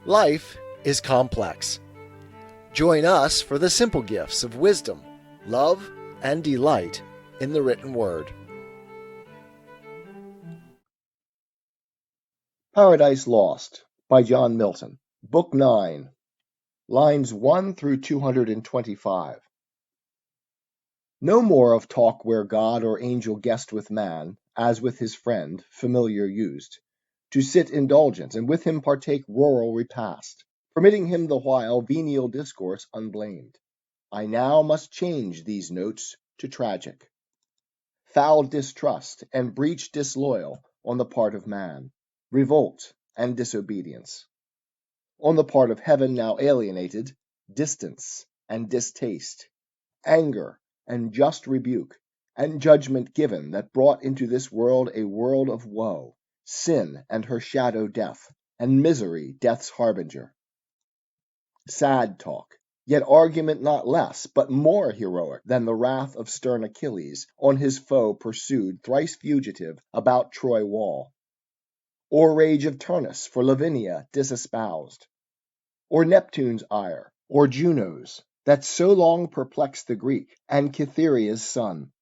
Life is complex. Join us for the simple gifts of wisdom, love, and delight in the written word. Paradise Lost by John Milton, Book 9, lines 1 through 225. No more of talk where God or angel guessed with man, as with his friend, familiar used, to sit indulgent, and with him partake rural repast, permitting him the while venial discourse unblamed. I now must change these notes to tragic. Foul distrust and breach disloyal on the part of man, revolt and disobedience. On the part of heaven now alienated, distance and distaste, anger and just rebuke, and judgment given that brought into this world a world of woe, sin and her shadow death, and misery death's harbinger. Sad talk, yet argument not less, but more heroic than the wrath of stern Achilles on his foe pursued thrice fugitive about Troy wall, or rage of Turnus for Lavinia disespoused, or Neptune's ire, or Juno's, that so long perplexed the Greek, and Cytherea's son.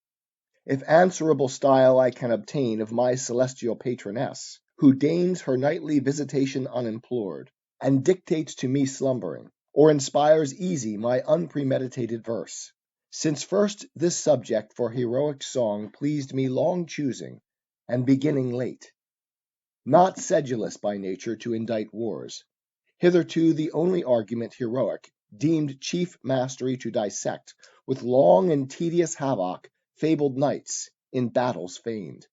If answerable style I can obtain of my celestial patroness, who deigns her nightly visitation unimplored, and dictates to me slumbering, or inspires easy my unpremeditated verse, since first this subject for heroic song pleased me long choosing, and beginning late. Not sedulous by nature to indite wars, hitherto the only argument heroic, deemed chief mastery to dissect, with long and tedious havoc, fabled knights in battles feigned,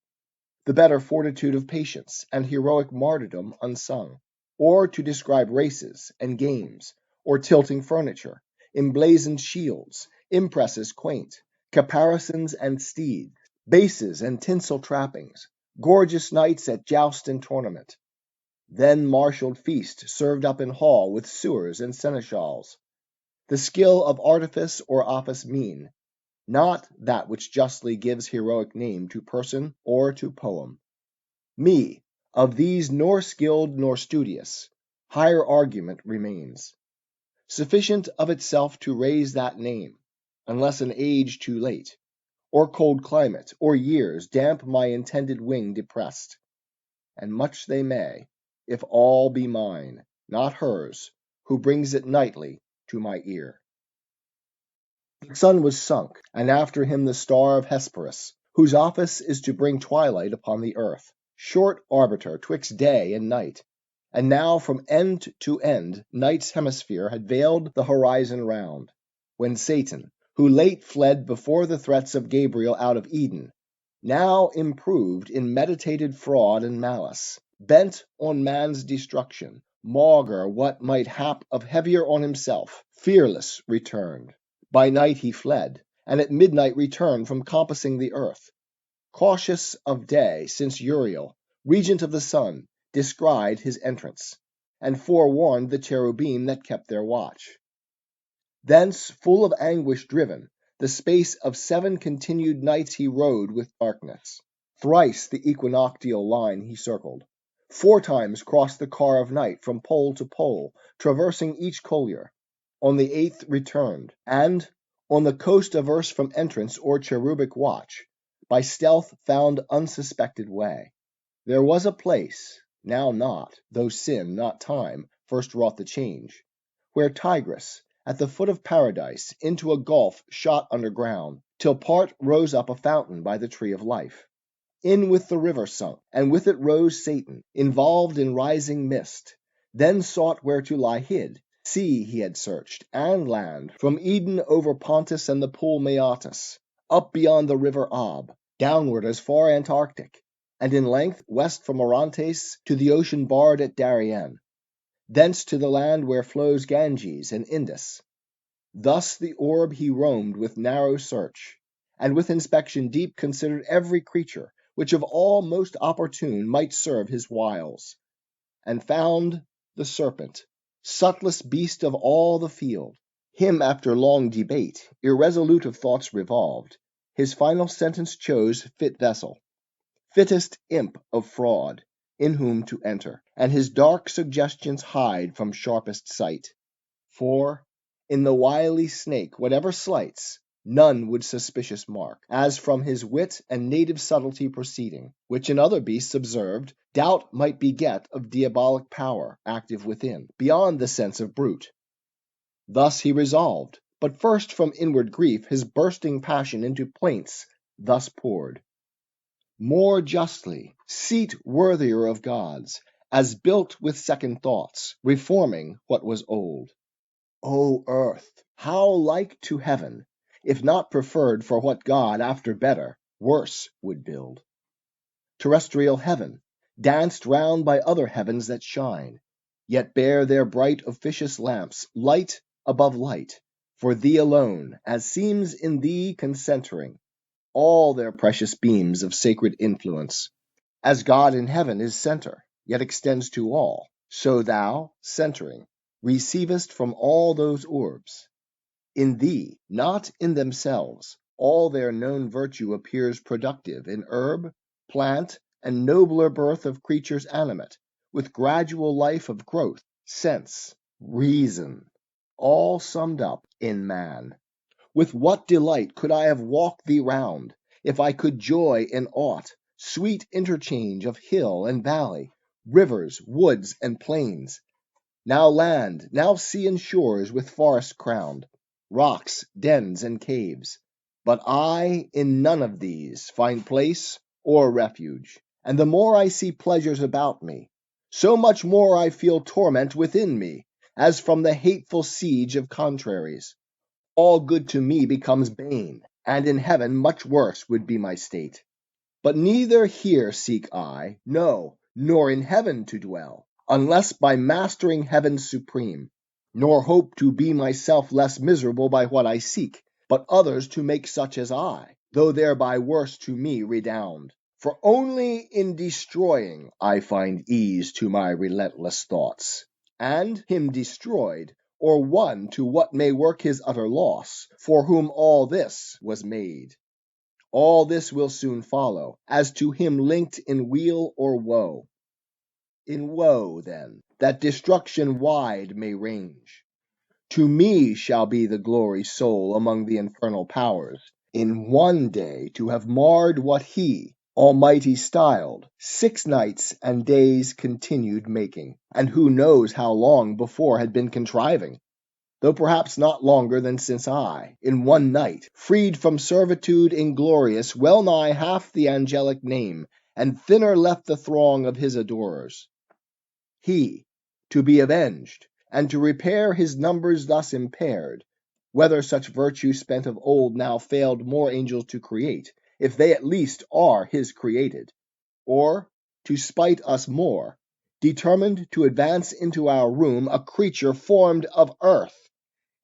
the better fortitude of patience, and heroic martyrdom unsung, or to describe races and games, or tilting furniture, emblazoned shields, impresses quaint, caparisons and steeds, bases and tinsel trappings, gorgeous knights at joust and tournament, then marshalled feast served up in hall with sewers and seneschals, the skill of artifice or office mean, not that which justly gives heroic name to person or to poem. Me, of these nor skilled nor studious, higher argument remains, sufficient of itself to raise that name, unless an age too late, or cold climate, or years damp my intended wing depressed. And much they may, if all be mine, not hers, who brings it nightly to my ear. The sun was sunk, and after him the star of Hesperus, whose office is to bring twilight upon the earth, short arbiter twixt day and night. And now from end to end night's hemisphere had veiled the horizon round, when Satan, who late fled before the threats of Gabriel out of Eden, now improved in meditated fraud and malice, bent on man's destruction, maugre what might hap of heavier on himself, fearless returned. By night he fled, and at midnight returned from compassing the earth, cautious of day, since Uriel, regent of the sun, descried his entrance, and forewarned the cherubim that kept their watch. Thence, full of anguish driven, the space of 7 continued nights he rode with darkness. Thrice the equinoctial line he circled, 4 times crossed the car of night from pole to pole, traversing each collier. On the 8th returned, and, on the coast averse from entrance or cherubic watch, by stealth found unsuspected way. There was a place, now not, though sin, not time, first wrought the change, where Tigris, at the foot of paradise, into a gulf shot underground, till part rose up a fountain by the tree of life. In with the river sunk, and with it rose Satan, involved in rising mist, then sought where to lie hid. Sea he had searched, and land, from Eden over Pontus and the pool Maeotis, up beyond the river Ob, downward as far Antarctic, and in length west from Orontes to the ocean barred at Darien, thence to the land where flows Ganges and Indus. Thus the orb he roamed with narrow search, and with inspection deep considered every creature, which of all most opportune might serve his wiles, and found the serpent, subtlest beast of all the field. Him after long debate, irresolute of thoughts revolved, his final sentence chose fit vessel, fittest imp of fraud, in whom to enter, and his dark suggestions hide from sharpest sight. For, in the wily snake, whatever slights, none would suspicious mark, as from his wit and native subtlety proceeding, which in other beasts observed, doubt might beget of diabolic power active within, beyond the sense of brute. Thus he resolved, but first from inward grief his bursting passion into plaints thus poured. More justly, seat worthier of gods, as built with second thoughts, reforming what was old. O earth, how like to heaven, if not preferred for what God after better, worse would build. Terrestrial heaven, danced round by other heavens that shine, yet bear their bright officious lamps, light above light, for thee alone, as seems in thee concentering all their precious beams of sacred influence. As God in heaven is center, yet extends to all, so thou, centering, receivest from all those orbs. In thee, not in themselves, all their known virtue appears productive in herb, plant, and nobler birth of creatures animate, with gradual life of growth, sense, reason, all summed up in man. With what delight could I have walked thee round, if I could joy in aught, sweet interchange of hill and valley, rivers, woods, and plains, now land, now sea and shores with forest crowned, rocks, dens, and caves. But I in none of these find place or refuge, and the more I see pleasures about me, so much more I feel torment within me, as from the hateful siege of contraries. All good to me becomes bane, and in heaven much worse would be my state. But neither here seek I, no, nor in heaven to dwell, unless by mastering heaven supreme, nor hope to be myself less miserable by what I seek, but others to make such as I, though thereby worse to me redound. For only in destroying I find ease to my relentless thoughts, and him destroyed, or won to what may work his utter loss, for whom all this was made. All this will soon follow, as to him linked in weal or woe. In woe, then, that destruction wide may range. To me shall be the glory sole among the infernal powers, in one day to have marred what he, Almighty, styled 6 nights and days continued making, and who knows how long before had been contriving, though perhaps not longer than since I, in one night, freed from servitude inglorious well nigh half the angelic name, and thinner left the throng of his adorers. He, to be avenged, and to repair his numbers thus impaired, whether such virtue spent of old now failed more angels to create, if they at least are his created, or, to spite us more, determined to advance into our room a creature formed of earth,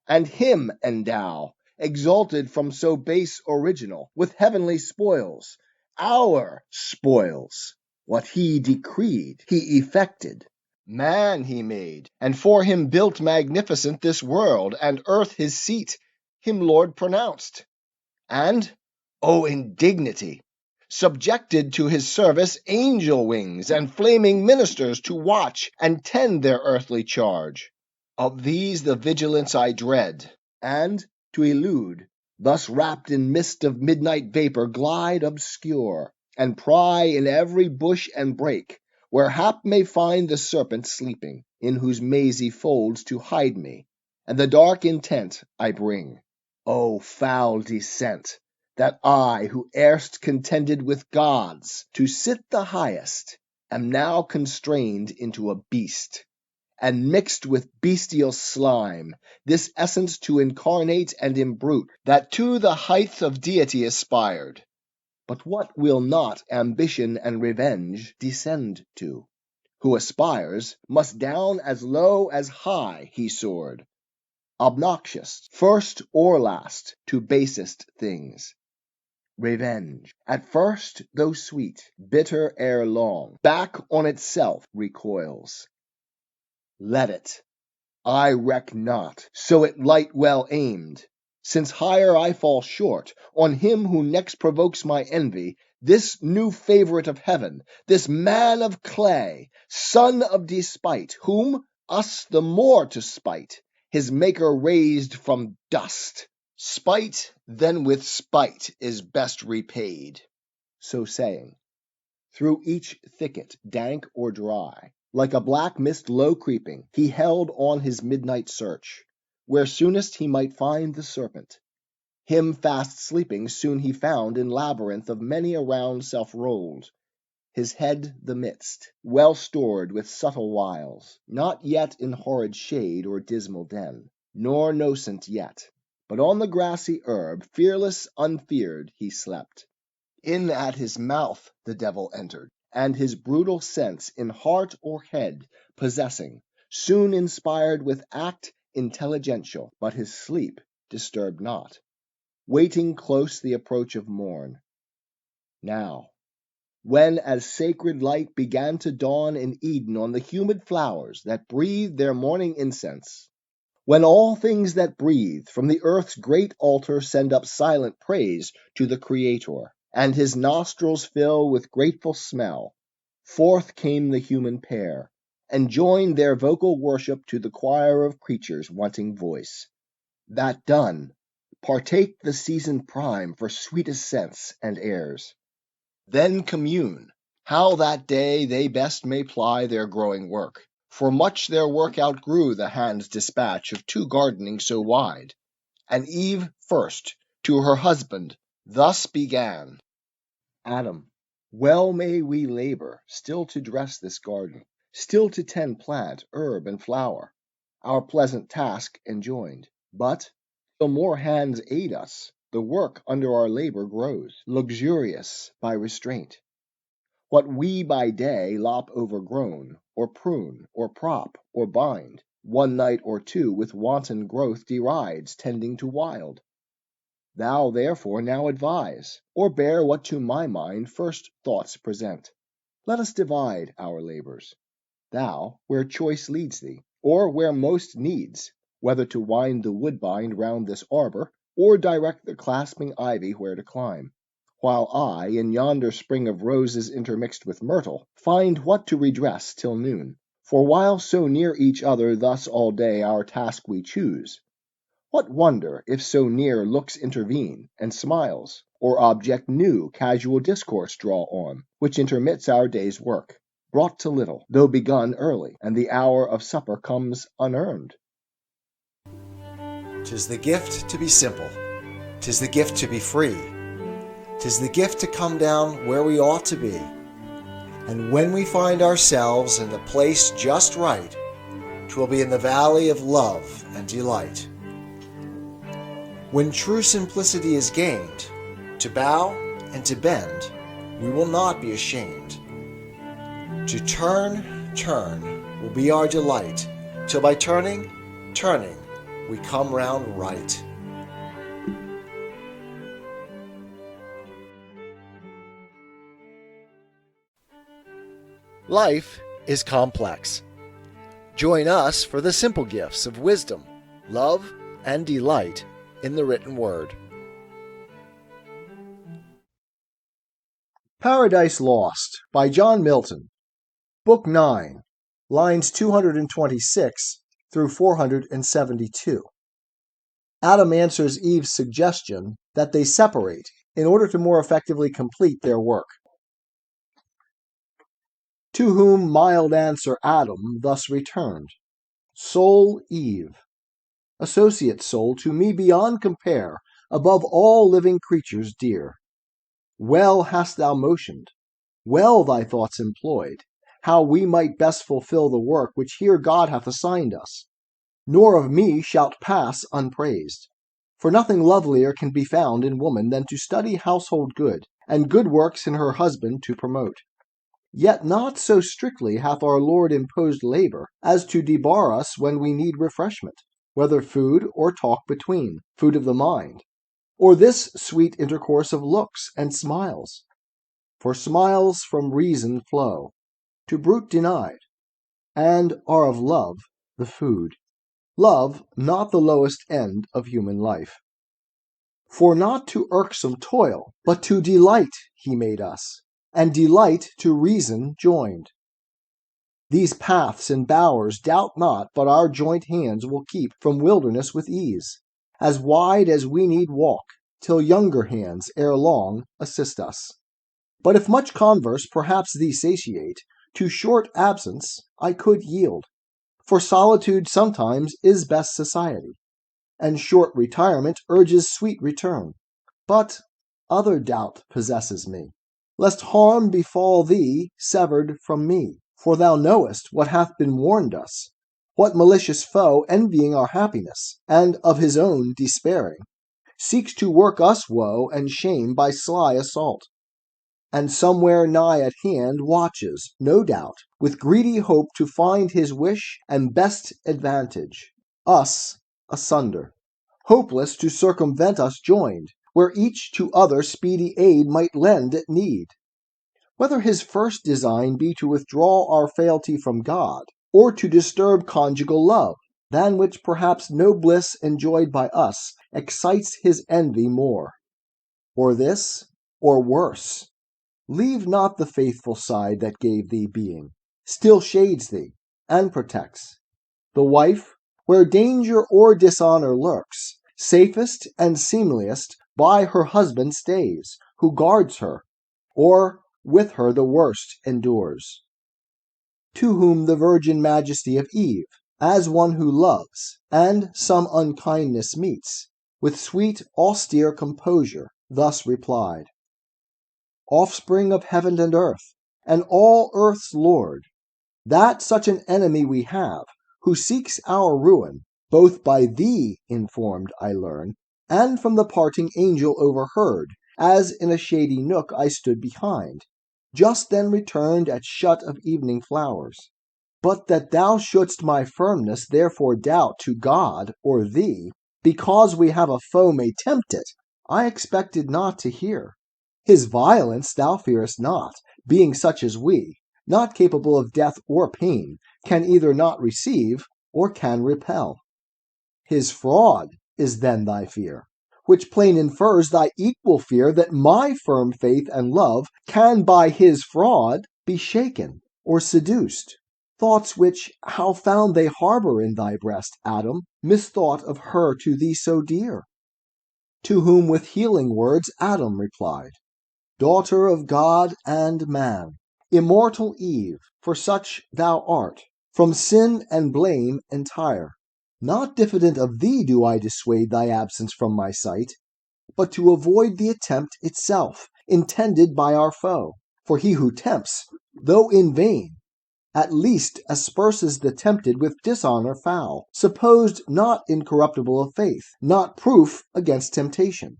and him endow, exalted from so base original, with heavenly spoils, our spoils. What he decreed, he effected. Man he made, and for him built magnificent this world, and earth his seat, him Lord pronounced. And, O indignity! Subjected to his service angel wings and flaming ministers to watch and tend their earthly charge. Of these the vigilance I dread, and, to elude, thus wrapped in mist of midnight vapor glide obscure, and pry in every bush and brake, where hap may find the serpent sleeping, in whose mazy folds to hide me, and the dark intent I bring. O foul descent, that I, who erst contended with gods to sit the highest, am now constrained into a beast, and mixed with bestial slime, this essence to incarnate and imbrute, that to the height of deity aspired. But what will not ambition and revenge descend to? Who aspires must down as low as high he soared, obnoxious, first or last, to basest things. Revenge, at first though sweet, bitter ere long, back on itself recoils. Let it, I reck not, so it light well aimed, Since higher I fall short, on him who next provokes my envy, this new favourite of heaven, this man of clay, son of despite, whom, us the more to spite, his maker raised from dust. Spite then with spite is best repaid. So saying, through each thicket, dank or dry, like a black mist low creeping, he held on his midnight search, where soonest he might find the serpent. Him fast sleeping soon he found in labyrinth of many around self-rolled, his head the midst, well stored with subtle wiles, not yet in horrid shade or dismal den, nor nocent yet, but on the grassy herb, fearless, unfeared, he slept. In at his mouth the devil entered, and his brutal sense in heart or head possessing, soon inspired with act intelligential, but his sleep disturbed not, waiting close the approach of morn. Now, when as sacred light began to dawn in Eden on the humid flowers that breathed their morning incense, when all things that breathe from the earth's great altar send up silent praise to the Creator, and his nostrils fill with grateful smell, forth came the human pair, and joined their vocal worship to the choir of creatures wanting voice. That done, partake the season prime for sweetest scents and airs. Then commune, how that day they best may ply their growing work, for much their work outgrew the hand's dispatch of two gardening so wide. And Eve first to her husband thus began: Adam, well may we labor still to dress this garden, still to tend plant, herb, and flower, our pleasant task enjoined. But, till more hands aid us, the work under our labor grows, luxurious by restraint. What we by day lop overgrown, or prune, or prop, or bind, one night or two with wanton growth derides, tending to wild. Thou therefore now advise, or bear what to my mind first thoughts present. Let us divide our labours, thou where choice leads thee, or where most needs, whether to wind the woodbine round this arbour, or direct the clasping ivy where to climb, while I, in yonder spring of roses intermixed with myrtle, find what to redress till noon. For while so near each other thus all day our task we choose, what wonder if so near looks intervene, and smiles, or object new casual discourse draw on, which intermits our day's work, brought to little, though begun early, and the hour of supper comes unearned? 'Tis the gift to be simple, 'tis the gift to be free, 'tis the gift to come down where we ought to be. And when we find ourselves in the place just right, 'twill be in the valley of love and delight. When true simplicity is gained, to bow and to bend, we will not be ashamed. To turn will be our delight, till by turning, we come round right. Life is complex. Join us for the simple gifts of wisdom, love, and delight in the written word. Paradise Lost by John Milton, Book 9, lines 226 through 472. Adam answers Eve's suggestion that they separate in order to more effectively complete their work. To whom mild answer Adam thus returned: Soul Eve, associate soul to me beyond compare, above all living creatures dear. Well hast thou motioned, well thy thoughts employed, how we might best fulfill the work which here God hath assigned us. Nor of me shalt pass unpraised. For nothing lovelier can be found in woman than to study household good, and good works in her husband to promote. Yet not so strictly hath our Lord imposed labour as to debar us when we need refreshment, whether food or talk between, food of the mind, or this sweet intercourse of looks and smiles. For smiles from reason flow, to brute denied, and are of love the food. Love not the lowest end of human life. For not to irksome toil, but to delight he made us, and delight to reason joined. These paths and bowers doubt not but our joint hands will keep from wilderness with ease, as wide as we need walk, till younger hands ere long assist us. But if much converse perhaps thee satiate, to short absence I could yield, for solitude sometimes is best society, and short retirement urges sweet return. But other doubt possesses me, lest harm befall thee severed from me. For thou knowest what hath been warned us, what malicious foe, envying our happiness, and of his own despairing, seeks to work us woe and shame by sly assault, and somewhere nigh at hand watches, no doubt, with greedy hope to find his wish and best advantage, us asunder, hopeless to circumvent us joined, where each to other speedy aid might lend at need. Whether his first design be to withdraw our fealty from God, or to disturb conjugal love, than which perhaps no bliss enjoyed by us excites his envy more. Or this, or worse, leave not the faithful side that gave thee being, still shades thee, and protects. The wife, where danger or dishonor lurks, safest and seemliest by her husband stays, who guards her, or with her the worst endures. To whom the virgin majesty of Eve, as one who loves, and some unkindness meets, with sweet austere composure, thus replied: Offspring of heaven and earth, and all earth's lord, that such an enemy we have, who seeks our ruin, both by thee informed I learn, and from the parting angel overheard, as in a shady nook I stood behind, just then returned at shut of evening flowers. But that thou shouldst my firmness therefore doubt to God or thee, because we have a foe may tempt it, I expected not to hear. His violence thou fearest not, being such as we, not capable of death or pain, can either not receive or can repel. His fraud is then thy fear, which plain infers thy equal fear that my firm faith and love can by his fraud be shaken or seduced. Thoughts which, how found they harbor in thy breast, Adam, misthought of her to thee so dear? To whom with healing words Adam replied: Daughter of God and man, immortal Eve, for such thou art, from sin and blame entire. Not diffident of thee do I dissuade thy absence from my sight, but to avoid the attempt itself, intended by our foe. For he who tempts, though in vain, at least asperses the tempted with dishonor foul, supposed not incorruptible of faith, not proof against temptation.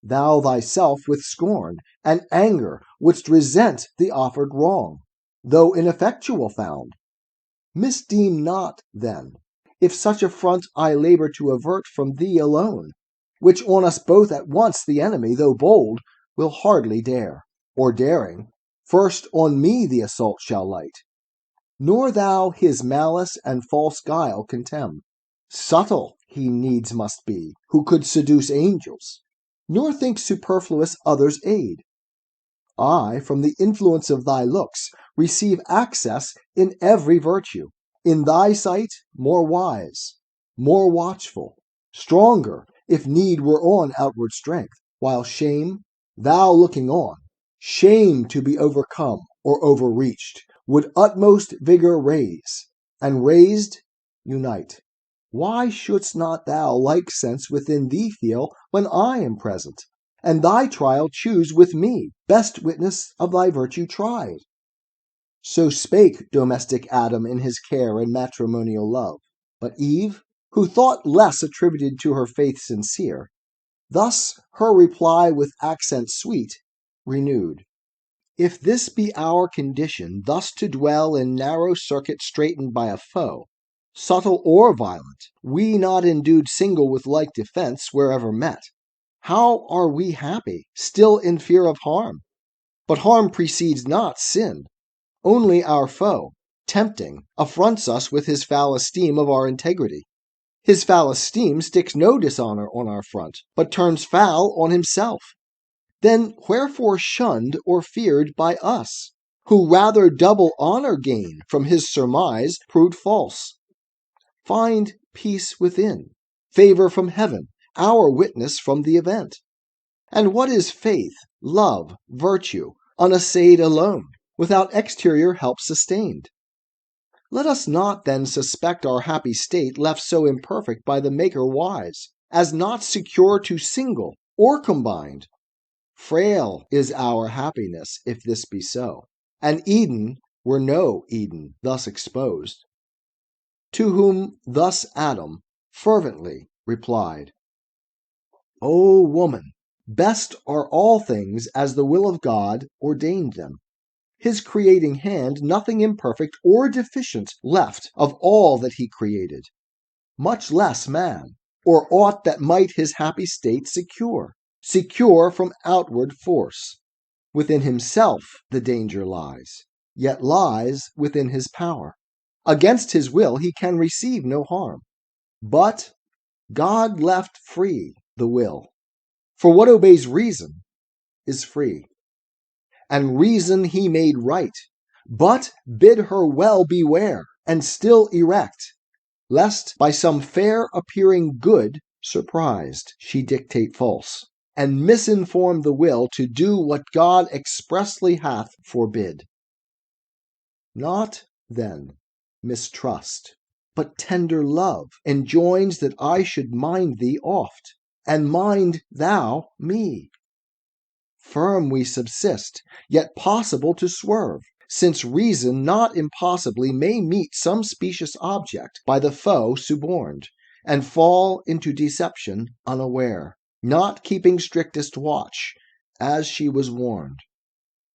Thou thyself with scorn and anger wouldst resent the offered wrong, though ineffectual found. Misdeem not, then, if such affront I labor to avert from thee alone, which on us both at once the enemy, though bold, will hardly dare, or daring, first on me the assault shall light. Nor thou his malice and false guile contemn. Subtle he needs must be, who could seduce angels, nor think superfluous others' aid. I, from the influence of thy looks, receive access in every virtue, in thy sight more wise, more watchful, stronger, if need were on outward strength, while shame, thou looking on, shame to be overcome or overreached, would utmost vigor raise, and raised, unite. Why shouldst not thou like sense within thee feel when I am present, and thy trial choose with me, best witness of thy virtue tried? So spake domestic Adam in his care and matrimonial love. But Eve, who thought less attributed to her faith sincere, thus her reply with accent sweet renewed: If this be our condition, thus to dwell in narrow circuit straitened by a foe, subtle or violent, we not endued single with like defense wherever met, how are we happy, still in fear of harm? But harm precedes not sin. Only our foe, tempting, affronts us with his foul esteem of our integrity. His foul esteem sticks no dishonor on our front, but turns foul on himself. Then wherefore shunned or feared by us, who rather double honor gain from his surmise proved false? Find peace within, favor from heaven, our witness from the event. And what is faith, love, virtue, unassayed alone, without exterior help sustained? Let us not then suspect our happy state left so imperfect by the Maker wise, as not secure to single or combined. Frail is our happiness if this be so, and Eden were no Eden thus exposed. To whom thus Adam fervently replied, O woman, best are all things as the will of God ordained them. His creating hand nothing imperfect or deficient left of all that he created, much less man, or aught that might his happy state secure from outward force. Within himself the danger lies, yet lies within his power. Against his will he can receive no harm. But God left free the will, for what obeys reason is free. And reason he made right, but bid her well beware, and still erect, lest by some fair appearing good surprised she dictate false, and misinform the will to do what God expressly hath forbid. Not, then, mistrust, but tender love enjoins that I should mind thee oft, and mind thou me. Firm we subsist, yet possible to swerve, since reason not impossibly may meet some specious object by the foe suborned, and fall into deception unaware, not keeping strictest watch, as she was warned.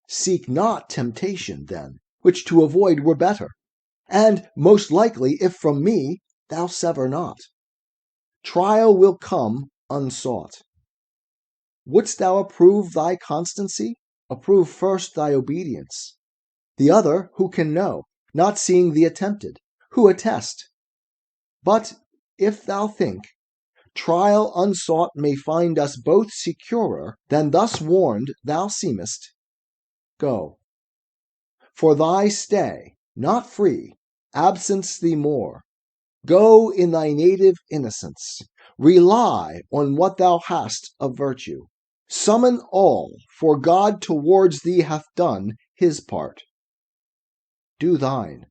Seek not temptation, then, which to avoid were better, and most likely, if from me, thou sever not. Trial will come unsought. Wouldst thou approve thy constancy? Approve first thy obedience. The other who can know, not seeing thee attempted, who attest? But if thou think, trial unsought may find us both securer than thus warned thou seemest, go. For thy stay, not free, absence thee more. Go in thy native innocence. Rely on what thou hast of virtue. Summon all, for God towards thee hath done his part. Do thine.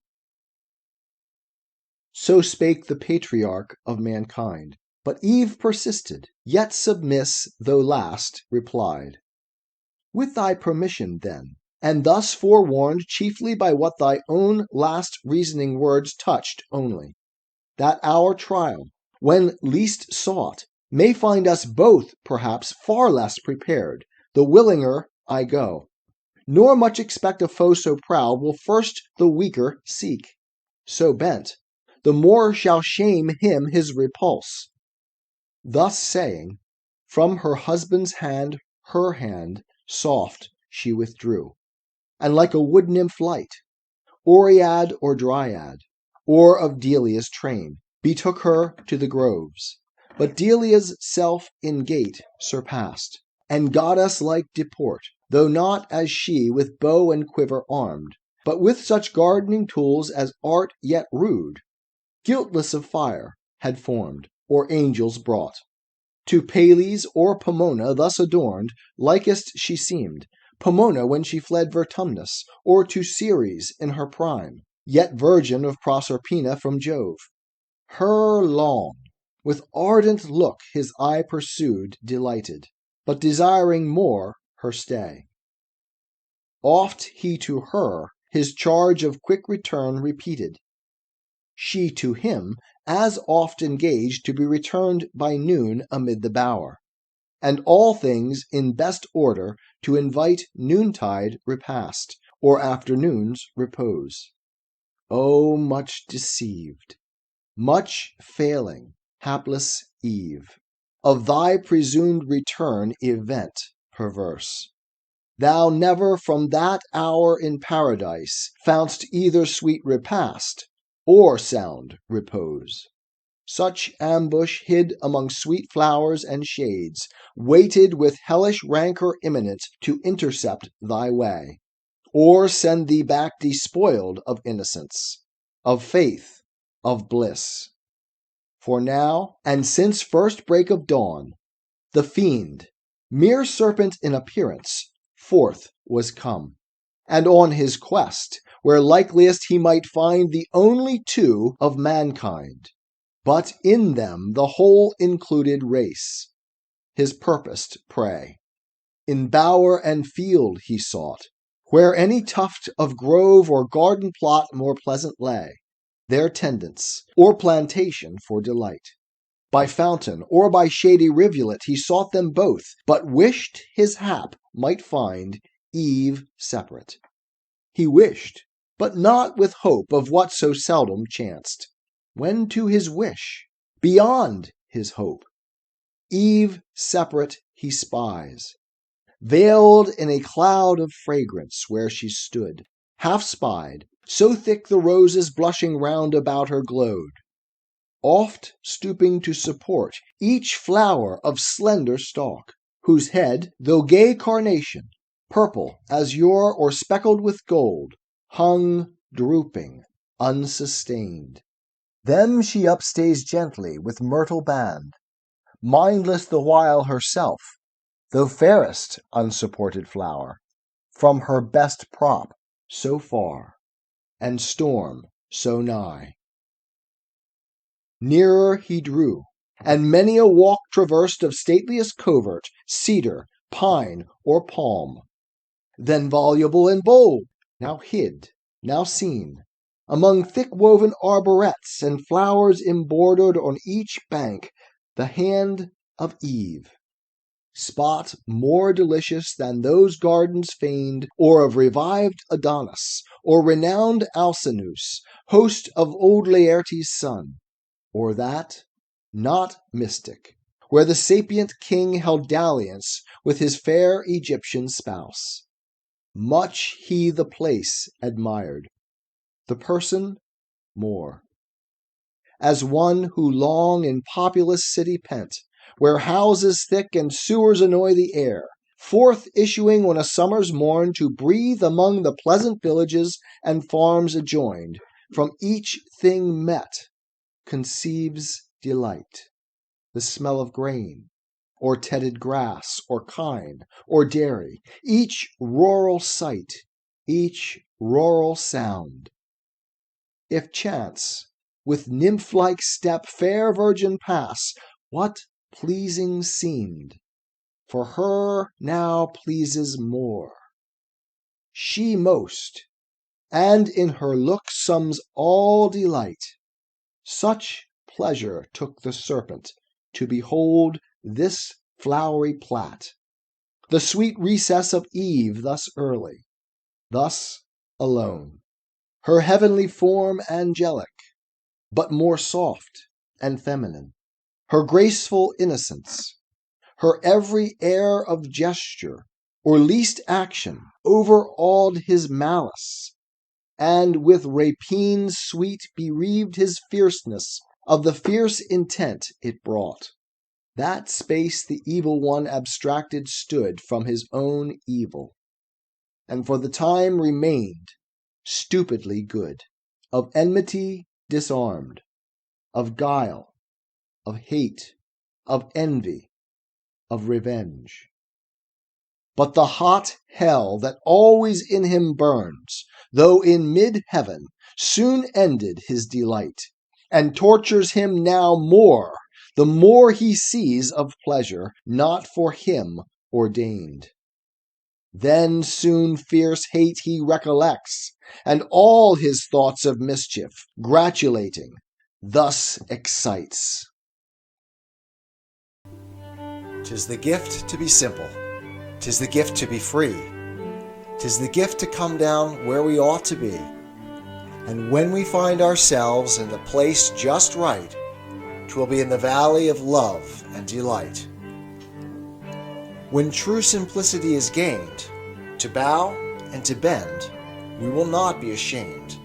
So spake the patriarch of mankind. But Eve persisted, yet submiss though last, replied, With thy permission, then, and thus forewarned chiefly by what thy own last reasoning words touched only, that our trial, when least sought, may find us both perhaps far less prepared, the willinger I go. Nor much expect a foe so proud will first the weaker seek. So bent, the more shall shame him his repulse. Thus saying, from her husband's hand her hand soft she withdrew, and like a wood nymph light, Oread or Dryad, or of Delia's train, betook her to the groves. But Delia's self in gait surpassed, and goddess-like deport, though not as she with bow and quiver armed, but with such gardening tools as art yet rude, guiltless of fire, had formed, or angels brought. To Pales or Pomona thus adorned, likest she seemed, Pomona when she fled Vertumnus, or to Ceres in her prime, yet virgin of Proserpina from Jove. Her long, with ardent look his eye pursued, delighted, but desiring more her stay. Oft he to her his charge of quick return repeated. She to him as oft engaged to be returned by noon amid the bower, and all things in best order to invite noontide repast, or afternoon's repose. O much deceived, much failing, hapless Eve, of thy presumed return event perverse. Thou never from that hour in paradise foundst either sweet repast or sound repose. Such ambush hid among sweet flowers and shades, waited with hellish rancor imminent to intercept thy way, or send thee back despoiled of innocence, of faith, of bliss. For now, and since first break of dawn, the fiend, mere serpent in appearance, forth was come, and on his quest, where likeliest he might find the only two of mankind, but in them the whole included race, his purposed prey. In bower and field he sought, where any tuft of grove or garden plot more pleasant lay, their tendance, or plantation for delight. By fountain or by shady rivulet he sought them both, but wished his hap might find Eve separate. He wished, but not with hope of what so seldom chanced, when to his wish, beyond his hope, Eve separate he spies, veiled in a cloud of fragrance where she stood, half spied, so thick the roses blushing round about her glowed, oft stooping to support each flower of slender stalk, whose head, though gay carnation, purple, azure, or speckled with gold, hung drooping, unsustained. Them she upstays gently with myrtle band, mindless the while herself, though fairest unsupported flower, from her best prop so far, and storm so nigh. Nearer he drew, and many a walk traversed of stateliest covert, cedar, pine, or palm, then voluble and bold, now hid, now seen, among thick-woven arborets and flowers embroidered on each bank, the hand of Eve, spot more delicious than those gardens feigned, or of revived Adonis, or renowned Alcinous, host of old Laertes' son, or that, not mystic, where the sapient king held dalliance with his fair Egyptian spouse. Much he the place admired, the person more. As one who long in populous city pent, where houses thick and sewers annoy the air, forth issuing on a summer's morn to breathe among the pleasant villages and farms adjoined, from each thing met, conceives delight, the smell of grain, or tedded grass, or kine, or dairy, each rural sight, each rural sound. If chance, with nymph-like step fair virgin pass, what pleasing seemed, for her now pleases more. She most, and in her look sums all delight. Such pleasure took the serpent to behold this flowery plat, the sweet recess of Eve thus early, thus alone, her heavenly form angelic, but more soft and feminine, her graceful innocence, her every air of gesture or least action overawed his malice, and with rapine sweet bereaved his fierceness of the fierce intent it brought. That space the evil one abstracted stood from his own evil, and for the time remained stupidly good, of enmity disarmed, of guile, of hate, of envy, of revenge. But the hot hell that always in him burns, though in mid-heaven, soon ended his delight, and tortures him now more, the more he sees of pleasure not for him ordained. Then soon fierce hate he recollects, and all his thoughts of mischief, gratulating, thus excites. 'Tis the gift to be simple. 'Tis the gift to be free. 'Tis the gift to come down where we ought to be. And when we find ourselves in the place just right, 'twill be in the valley of love and delight. When true simplicity is gained, to bow and to bend, we will not be ashamed.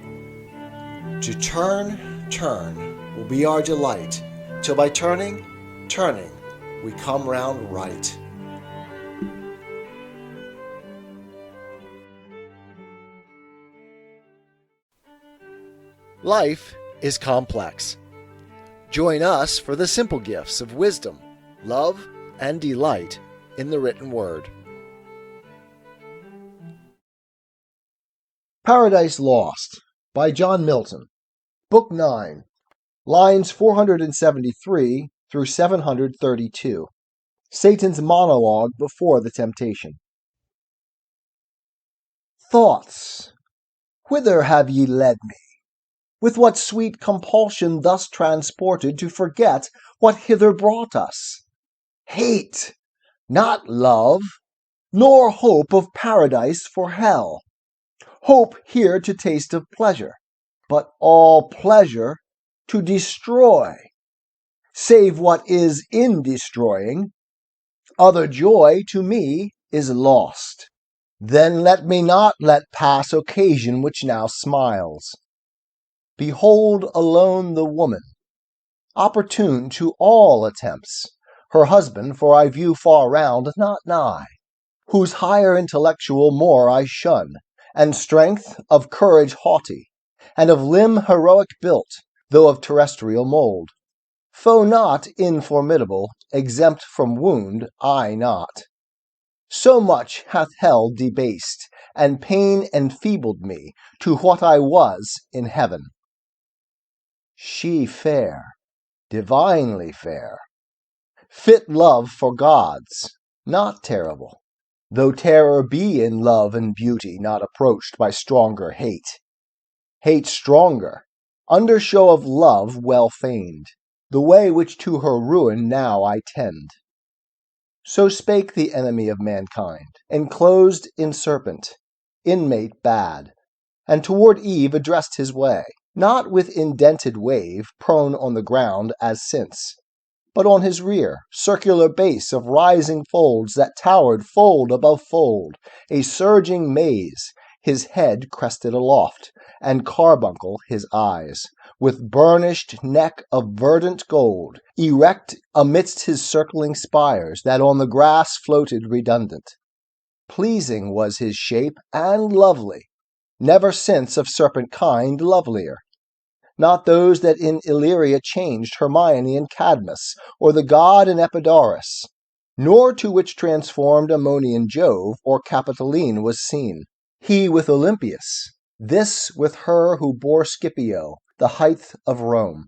To turn will be our delight, till by turning, we come round right. Life is complex. Join us for the simple gifts of wisdom, love, and delight in the written word. Paradise Lost by John Milton, Book 9, lines 473 through 732. Satan's monologue before the temptation. Thoughts, whither have ye led me? With what sweet compulsion thus transported to forget what hither brought us? Hate, not love, nor hope of paradise for hell. Hope here to taste of pleasure, but all pleasure to destroy. Save what is in destroying, other joy to me is lost. Then let me not let pass occasion which now smiles. Behold alone the woman, opportune to all attempts, her husband, for I view far round, not nigh, whose higher intellectual more I shun, and strength of courage haughty, and of limb heroic built, though of terrestrial mould. Foe not informidable, exempt from wound, I not. So much hath hell debased, and pain enfeebled me to what I was in heaven. She fair, divinely fair, fit love for gods, not terrible, though terror be in love and beauty not approached by stronger hate. Hate stronger, under show of love well feigned, the way which to her ruin now I tend. So spake the enemy of mankind, enclosed in serpent, inmate bad, and toward Eve addressed his way, not with indented wave, prone on the ground as since, but on his rear, circular base of rising folds that towered fold above fold, a surging maze, his head crested aloft, and carbuncle his eyes, with burnished neck of verdant gold, erect amidst his circling spires that on the grass floated redundant. Pleasing was his shape and lovely, never since of serpent kind lovelier. Not those that in Illyria changed Hermione and Cadmus, or the god in Epidaurus, nor to which transformed Ammonian Jove or Capitoline was seen. He with Olympias, this with her who bore Scipio, the height of Rome.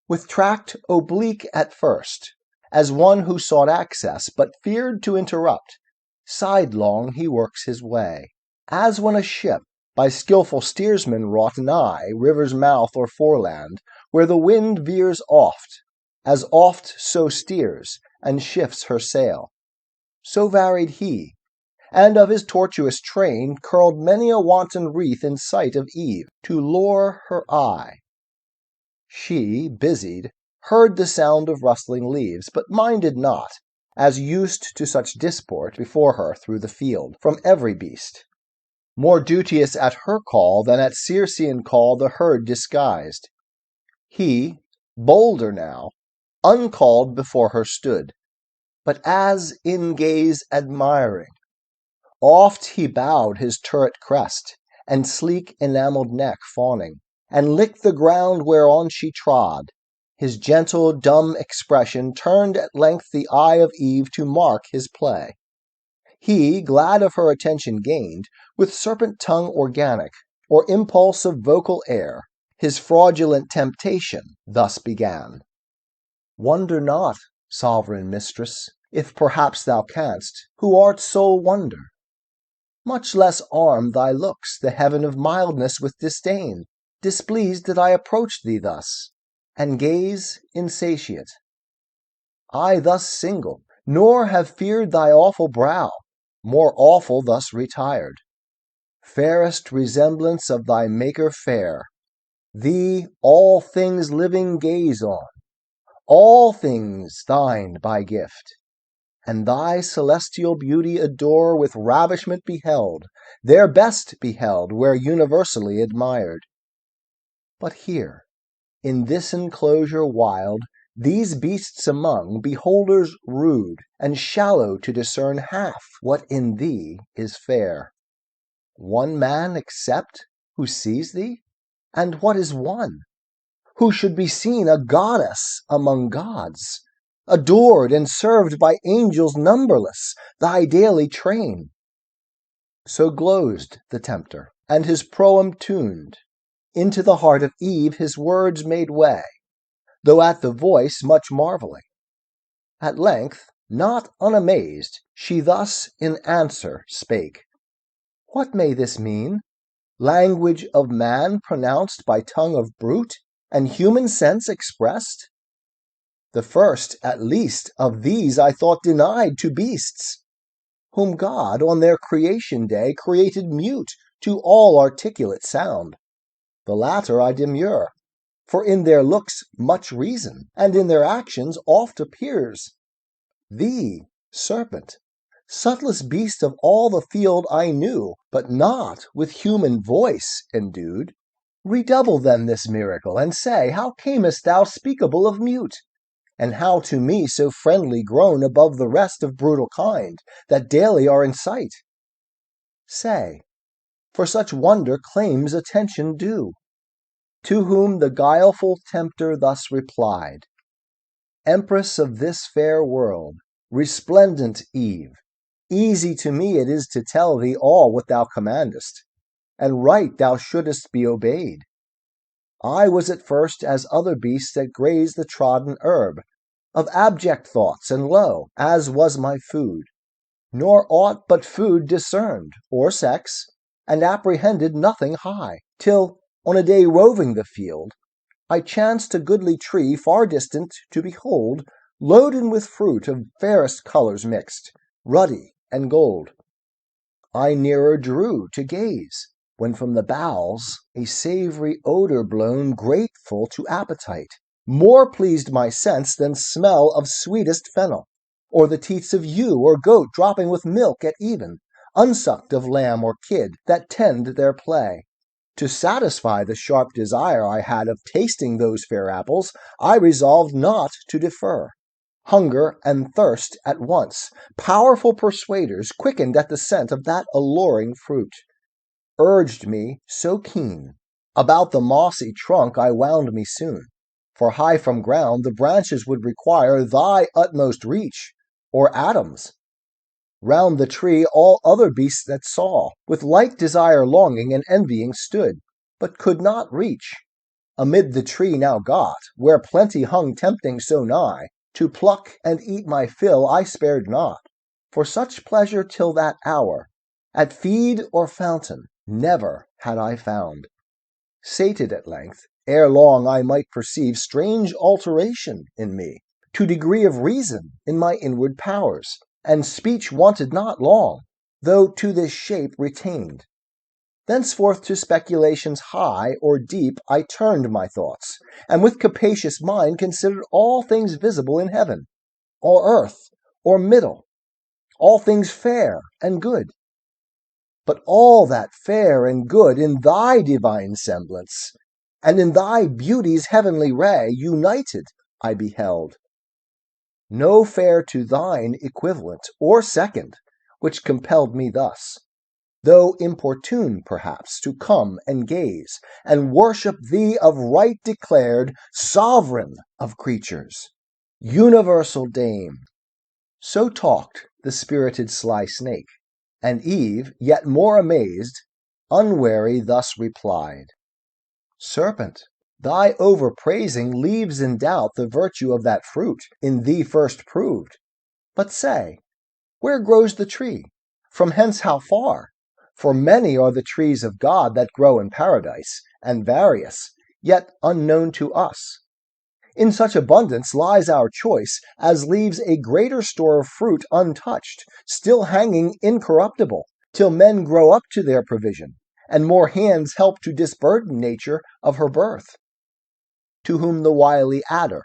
With tract oblique at first, as one who sought access, but feared to interrupt, sidelong he works his way, as when a ship, by skilful steersmen wrought nigh river's mouth or foreland, where the wind veers oft, as oft so steers, and shifts her sail. So varied he, and of his tortuous train curled many a wanton wreath in sight of Eve, to lure her eye. She, busied, heard the sound of rustling leaves, but minded not, as used to such disport before her through the field, from every beast. More duteous at her call than at Circean call the herd disguised. He, bolder now, uncalled before her stood, but as in gaze admiring. Oft he bowed his turret crest, and sleek enamelled neck fawning, and licked the ground whereon she trod. His gentle, dumb expression turned at length the eye of Eve to mark his play. He, glad of her attention gained, with serpent tongue organic, or impulse of vocal air, his fraudulent temptation thus began. Wonder not, sovereign mistress, if perhaps thou canst, who art sole wonder. Much less arm thy looks the heaven of mildness with disdain, displeased that I approach thee thus, and gaze insatiate. I thus single, nor have feared thy awful brow, more awful thus retired. Fairest resemblance of thy Maker fair, thee all things living gaze on, all things thine by gift, and thy celestial beauty adore with ravishment beheld, their best beheld where universally admired. But here, in this enclosure wild, these beasts among beholders rude, and shallow to discern half what in thee is fair. One man except who sees thee? And what is one? Who should be seen a goddess among gods, adored and served by angels numberless, thy daily train. So glozed the tempter, and his proem tuned. Into the heart of Eve his words made way, though at the voice much marvelling. At length, not unamazed, she thus in answer spake: What may this mean? Language of man pronounced by tongue of brute, and human sense expressed? The first, at least, of these I thought denied to beasts, whom God on their creation day created mute to all articulate sound. The latter I demur, for in their looks much reason, and in their actions oft appears. Thee, serpent, subtlest beast of all the field I knew, but not with human voice endued. Redouble then this miracle, and say, how camest thou speakable of mute? And how to me so friendly grown above the rest of brutal kind, that daily are in sight? Say, for such wonder claims attention due. To whom the guileful tempter thus replied: Empress of this fair world, resplendent Eve, easy to me it is to tell thee all what thou commandest, and right thou shouldest be obeyed. I was at first as other beasts that graze the trodden herb, of abject thoughts and low, as was my food, nor aught but food discerned, or sex, and apprehended nothing high, till, on a day roving the field, I chanced a goodly tree far distant to behold, loaden with fruit of fairest colours mixed, ruddy and gold. I nearer drew to gaze, when from the boughs a savoury odour blown, grateful to appetite, more pleased my sense than smell of sweetest fennel, or the teats of ewe or goat dropping with milk at even, unsucked of lamb or kid, that tend their play. To satisfy the sharp desire I had of tasting those fair apples, I resolved not to defer. Hunger and thirst at once, powerful persuaders, quickened at the scent of that alluring fruit, urged me so keen. About the mossy trunk I wound me soon, for high from ground the branches would require thy utmost reach, or Adam's. Round the tree all other beasts that saw, with like desire longing and envying stood, but could not reach. Amid the tree now got, where plenty hung tempting so nigh, to pluck and eat my fill I spared not, for such pleasure till that hour, at feed or fountain, never had I found. Sated at length, ere long I might perceive strange alteration in me, to degree of reason in my inward powers, and speech wanted not long, though to this shape retained. Thenceforth to speculations high or deep I turned my thoughts, and with capacious mind considered all things visible in heaven, or earth, or middle, all things fair and good. But all that fair and good in thy divine semblance, and in thy beauty's heavenly ray united I beheld. No fair to thine equivalent or second, which compelled me thus, though importune perhaps, to come and gaze, and worship thee of right declared, sovereign of creatures, universal dame. So talked the spirited sly snake, and Eve, yet more amazed, unwary thus replied: Serpent, thy overpraising leaves in doubt the virtue of that fruit in thee first proved. But say, where grows the tree? From hence how far? For many are the trees of God that grow in paradise, and various, yet unknown to us. In such abundance lies our choice, as leaves a greater store of fruit untouched, still hanging incorruptible, till men grow up to their provision, and more hands help to disburden nature of her birth. To whom the wily adder,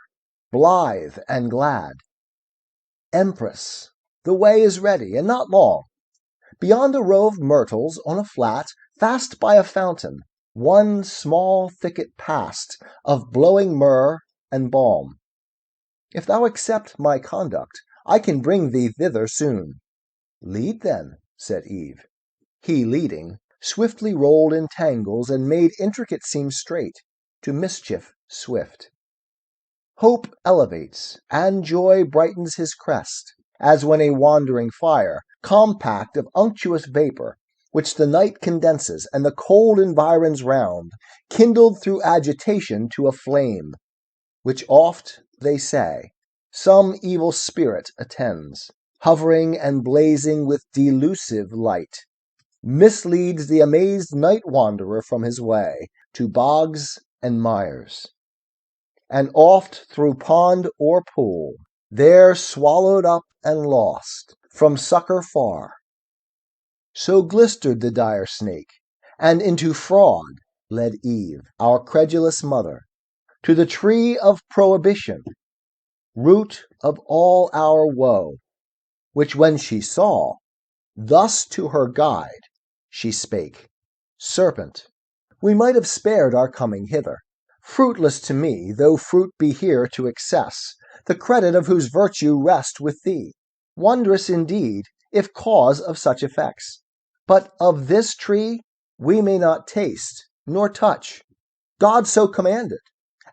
blithe and glad: Empress, the way is ready, and not long. Beyond a row of myrtles on a flat, fast by a fountain, one small thicket past, of blowing myrrh and balm. If thou accept my conduct, I can bring thee thither soon. Lead then, said Eve. He, leading, swiftly rolled in tangles and made intricate seem straight, to mischief swift. Hope elevates, and joy brightens his crest, as when a wandering fire, compact of unctuous vapor, which the night condenses and the cold environs round, kindled through agitation to a flame, which oft, they say, some evil spirit attends, hovering and blazing with delusive light, misleads the amazed night wanderer from his way to bogs and mires, and oft through pond or pool, there swallowed up and lost from succor far. So glistered the dire snake, and into fraud led Eve, our credulous mother, to the tree of prohibition, root of all our woe, which when she saw, thus to her guide she spake, Serpent, we might have spared our coming hither. Fruitless to me, though fruit be here to excess, the credit of whose virtue rest with thee. Wondrous indeed, if cause of such effects. But of this tree we may not taste, nor touch. God so commanded,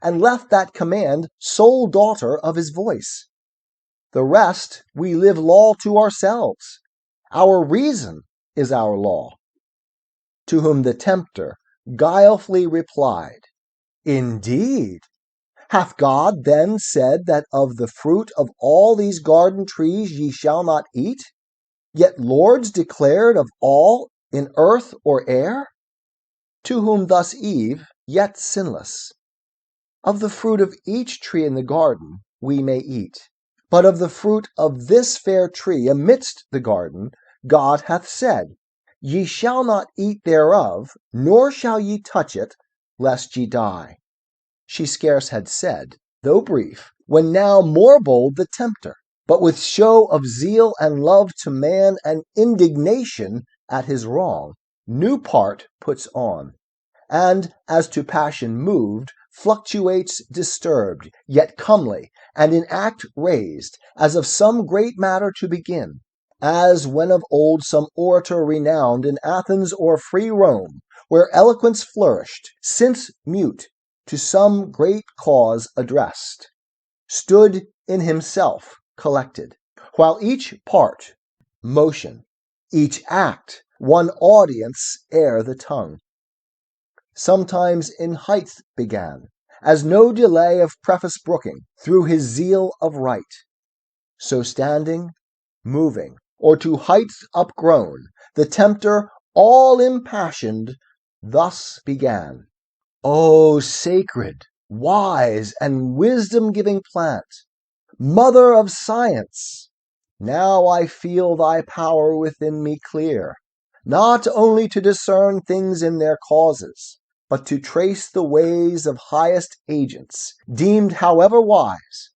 and left that command sole daughter of his voice. The rest we live law to ourselves. Our reason is our law. To whom the tempter guilefully replied, Indeed, hath God then said that of the fruit of all these garden trees ye shall not eat? Yet lords declared of all in earth or air? To whom thus Eve, yet sinless, Of the fruit of each tree in the garden we may eat, but of the fruit of this fair tree amidst the garden God hath said, Ye shall not eat thereof, nor shall ye touch it, lest ye die. She scarce had said, though brief, when now more bold the tempter, but with show of zeal and love to man and indignation at his wrong, new part puts on, and, as to passion moved, fluctuates disturbed, yet comely, and in act raised, as of some great matter to begin, as when of old some orator renowned in Athens or free Rome, where eloquence flourished, since mute, to some great cause addressed, stood in himself collected, while each part, motion, each act, one audience ere the tongue, sometimes in height began, as no delay of preface brooking, through his zeal of right. So standing, moving, or to heights upgrown, the tempter, all impassioned, thus began. O sacred, wise, and wisdom-giving plant, mother of science, now I feel thy power within me clear, not only to discern things in their causes, but to trace the ways of highest agents, deemed however wise.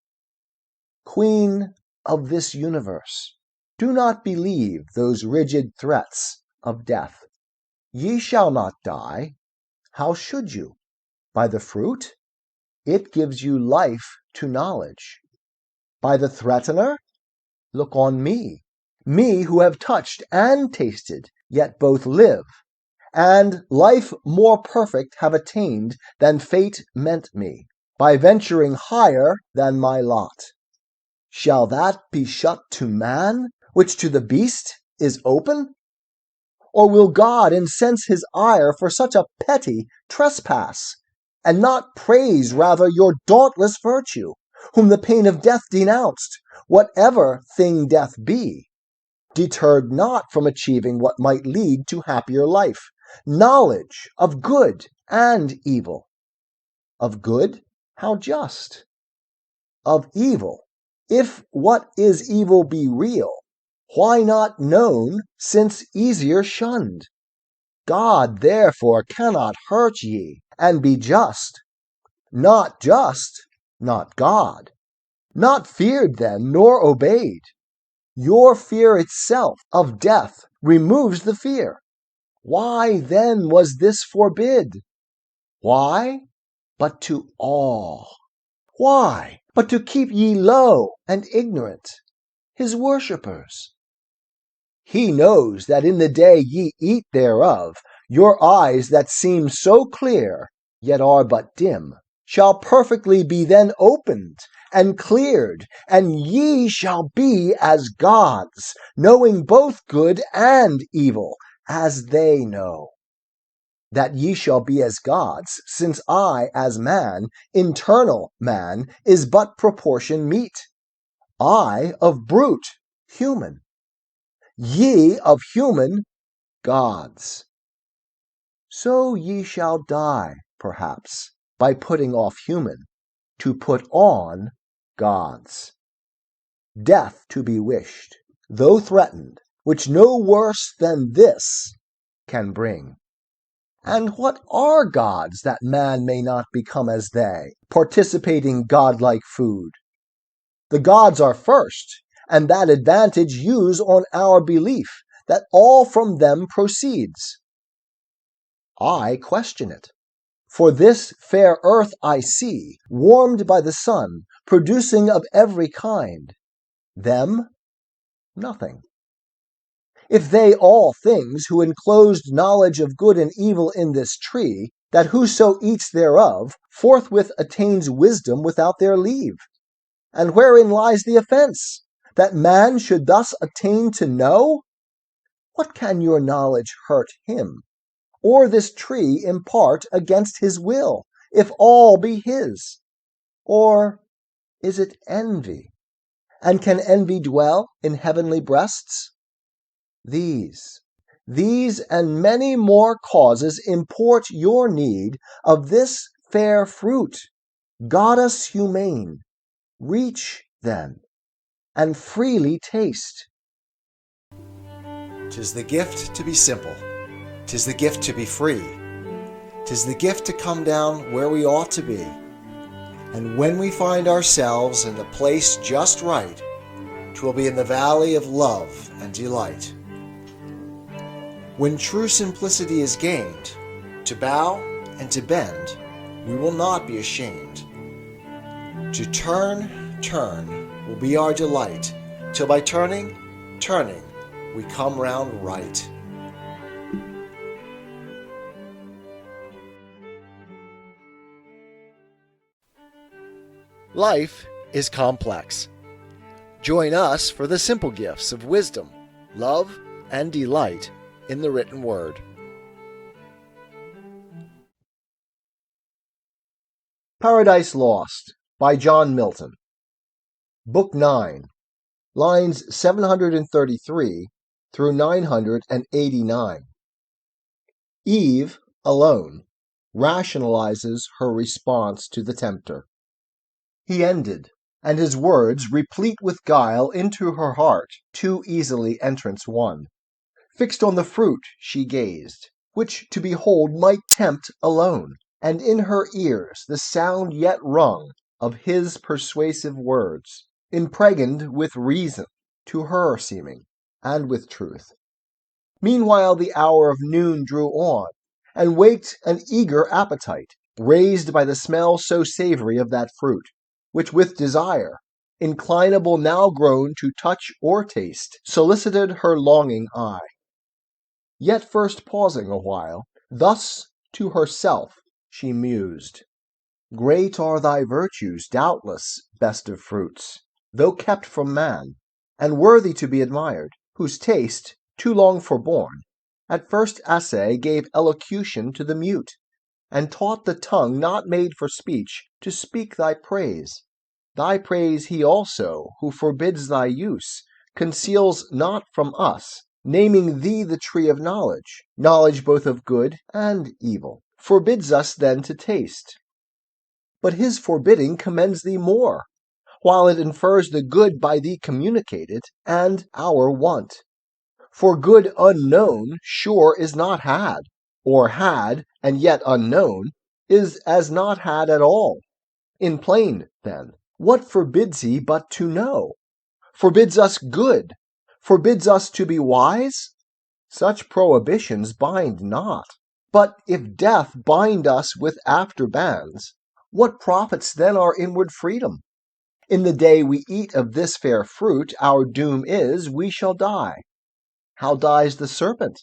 Queen of this universe, do not believe those rigid threats of death. Ye shall not die. How should you? By the fruit? It gives you life to knowledge. By the threatener? Look on me who have touched and tasted, yet both live, and life more perfect have attained than fate meant me, by venturing higher than my lot. Shall that be shut to man, which to the beast is open? Or will God incense his ire for such a petty trespass, and not praise rather your dauntless virtue, whom the pain of death denounced, whatever thing death be, deterred not from achieving what might lead to happier life, knowledge of good and evil. Of good, how just? Of evil, if what is evil be real, why not known, since easier shunned? God therefore cannot hurt ye, and be just. Not just, not God. Not feared then, nor obeyed. Your fear itself of death removes the fear. Why then was this forbid? Why? But to awe. Why? but to keep ye low and ignorant, his worshippers. He knows that in the day ye eat thereof, your eyes that seem so clear, yet are but dim, shall perfectly be then opened and cleared, and ye shall be as gods, knowing both good and evil, as they know. That ye shall be as gods, since I, as man, internal man, is but proportion meet. I of brute, human, ye of human, gods. So ye shall die, perhaps, by putting off human, to put on gods. Death to be wished, though threatened, which no worse than this can bring. And what are gods that man may not become as they, participating godlike food? The gods are first, and that advantage use on our belief that all from them proceeds. I question it. For this fair earth I see, warmed by the sun, producing of every kind. Them, nothing. If they all things who enclosed knowledge of good and evil in this tree, that whoso eats thereof forthwith attains wisdom without their leave. And wherein lies the offense, that man should thus attain to know? What can your knowledge hurt him, or this tree impart against his will, if all be his? Or is it envy? And can envy dwell in heavenly breasts? These and many more causes import your need of this fair fruit, goddess humane. Reach, then, and freely taste. 'Tis the gift to be simple. 'Tis the gift to be free. 'Tis the gift to come down where we ought to be. And when we find ourselves in the place just right, 'twill be in the valley of love and delight. When true simplicity is gained, to bow and to bend, we will not be ashamed. To turn will be our delight, till by turning, we come round right. Life is complex. Join us for the simple gifts of wisdom, love, and delight in the written word. Paradise Lost by John Milton. Book 9, lines 733 through 989. Eve, alone, rationalizes her response to the tempter. He ended, and his words, replete with guile, into her heart too easily entrance won. Fixed on the fruit she gazed, which to behold might tempt alone, and in her ears the sound yet rung of his persuasive words, impregned with reason, to her seeming, and with truth. Meanwhile the hour of noon drew on, and waked an eager appetite, raised by the smell so savory of that fruit, which with desire, inclinable now grown to touch or taste, solicited her longing eye. Yet first pausing awhile, thus to herself she mused. Great are thy virtues, doubtless, best of fruits, though kept from man, and worthy to be admired, whose taste, too long forborne, at first assay gave elocution to the mute, and taught the tongue not made for speech to speak thy praise. Thy praise he also, who forbids thy use, conceals not from us, naming thee the tree of knowledge, knowledge both of good and evil, forbids us then to taste. But his forbidding commends thee more, while it infers the good by thee communicated, and our want. For good unknown sure is not had, or had, and yet unknown, is as not had at all. In plain, then, what forbids he but to know? Forbids us good? Forbids us to be wise? Such prohibitions bind not. But if death bind us with after bands, what profits then our inward freedom? In the day we eat of this fair fruit, our doom is, we shall die. How dies the serpent?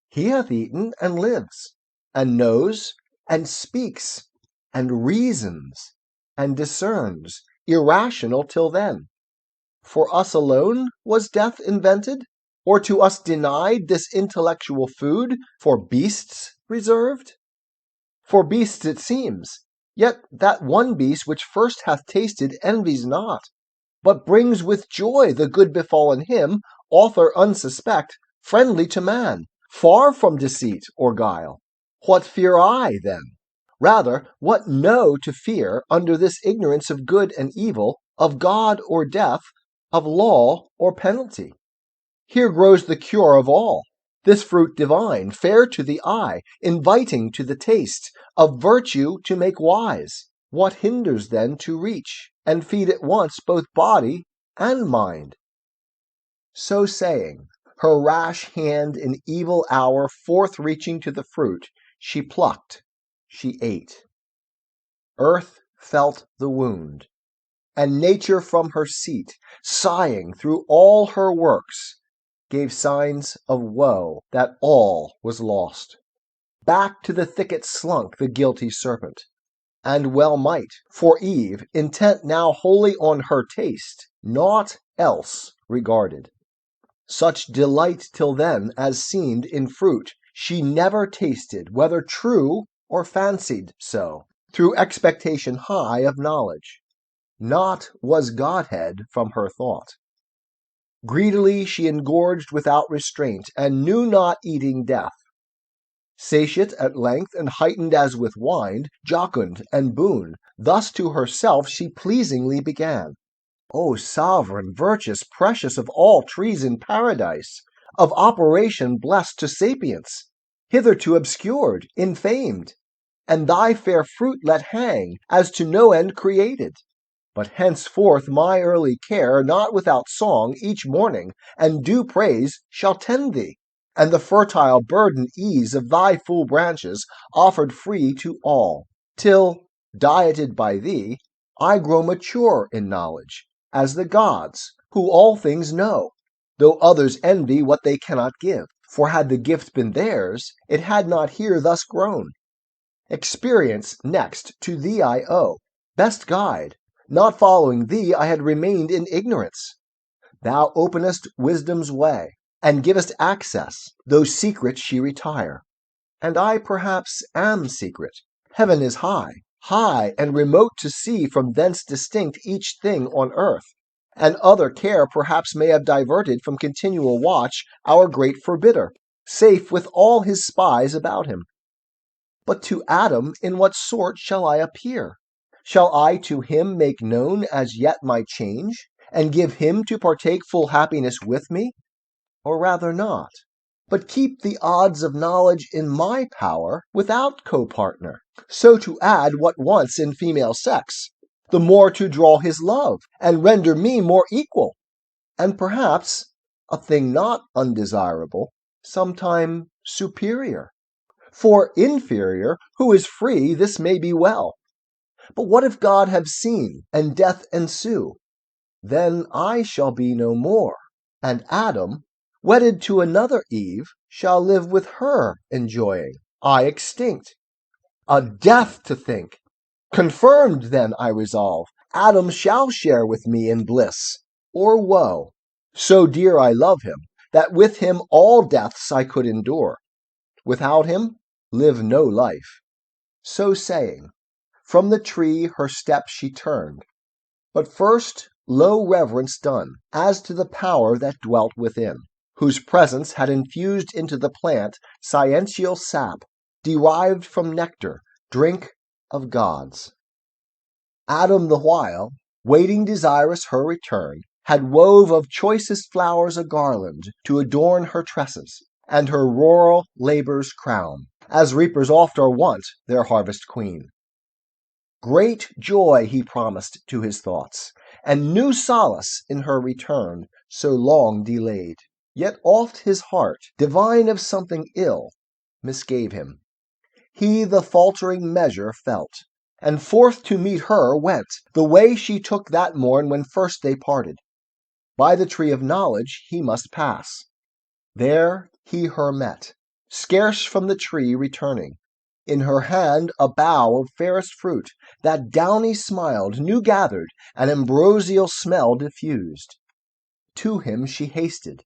He hath eaten and lives, and knows, and speaks, and reasons, and discerns, irrational till then. For us alone was death invented, or to us denied this intellectual food, for beasts reserved? For beasts it seems, yet that one beast which first hath tasted envies not, but brings with joy the good befallen him, author unsuspect, friendly to man, far from deceit or guile. What fear I, then? Rather, what know to fear under this ignorance of good and evil, of God or death, of law or penalty? Here grows the cure of all. This fruit divine, fair to the eye, inviting to the taste, of virtue to make wise. What hinders then to reach, and feed at once both body and mind? So saying, her rash hand in evil hour forth reaching to the fruit, she plucked, she ate. Earth felt the wound, and nature from her seat, sighing through all her works, gave signs of woe that all was lost. Back to the thicket slunk the guilty serpent, and well might, for Eve, intent now wholly on her taste, naught else regarded. Such delight till then as seemed in fruit she never tasted, whether true or fancied so, through expectation high of knowledge. Naught was Godhead from her thought. Greedily she engorged without restraint, and knew not eating death. Satiate at length, and heightened as with wine, jocund and boon, thus to herself she pleasingly began. O sovereign, virtuous, precious of all trees in paradise, of operation blessed to sapience, hitherto obscured, infamed, and thy fair fruit let hang, as to no end created. But henceforth my early care, not without song, each morning, and due praise, shall tend thee, and the fertile burden ease of thy full branches offered free to all, till, dieted by thee, I grow mature in knowledge, as the gods, who all things know, though others envy what they cannot give. For had the gift been theirs, it had not here thus grown. Experience next to thee I owe, best guide. Not following thee, I had remained in ignorance. Thou openest wisdom's way, and givest access, though secret she retire. And I perhaps am secret. Heaven is high, high and remote to see from thence distinct each thing on earth, and other care perhaps may have diverted from continual watch our great forbidder, safe with all his spies about him. But to Adam in what sort shall I appear? Shall I to him make known as yet my change, and give him to partake full happiness with me? Or rather not, but keep the odds of knowledge in my power without co-partner, so to add what wants in female sex, the more to draw his love, and render me more equal, and perhaps, a thing not undesirable, sometime superior. For inferior, who is free, this may be well. But what if God have seen, and death ensue? Then I shall be no more, and Adam, wedded to another Eve, shall live with her enjoying, I extinct. A death to think! Confirmed then I resolve, Adam shall share with me in bliss, or woe. So dear I love him, that with him all deaths I could endure. Without him, live no life. So saying, from the tree her steps she turned, but first low reverence done, as to the power that dwelt within, whose presence had infused into the plant sciential sap, derived from nectar, drink of gods. Adam the while, waiting desirous her return, had wove of choicest flowers a garland to adorn her tresses, and her rural labors crown, as reapers oft are wont their harvest queen. Great joy he promised to his thoughts, and new solace in her return so long delayed. Yet oft his heart, divine of something ill, misgave him. He the faltering measure felt, and forth to meet her went, the way she took that morn when first they parted. By the tree of knowledge he must pass. There he her met, scarce from the tree returning, in her hand a bough of fairest fruit, that downy smiled, new gathered, and ambrosial smell diffused. To him she hasted.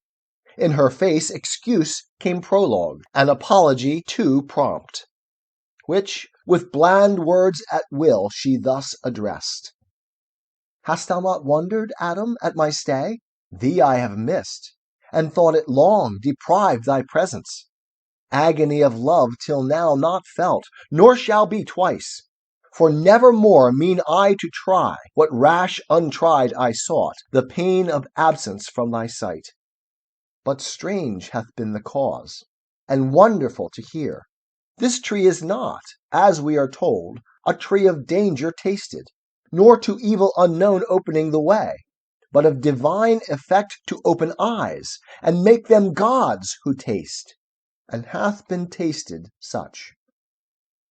In her face excuse came prologue, and apology too prompt, which with bland words at will she thus addressed: "Hast thou not wondered, Adam, at my stay? Thee I have missed, and thought it long deprived thy presence. Agony of love till now not felt, nor shall be twice. For never more mean I to try what rash untried I sought, the pain of absence from thy sight. But strange hath been the cause, and wonderful to hear. This tree is not, as we are told, a tree of danger tasted, nor to evil unknown opening the way, but of divine effect to open eyes, and make them gods who taste, and hath been tasted such.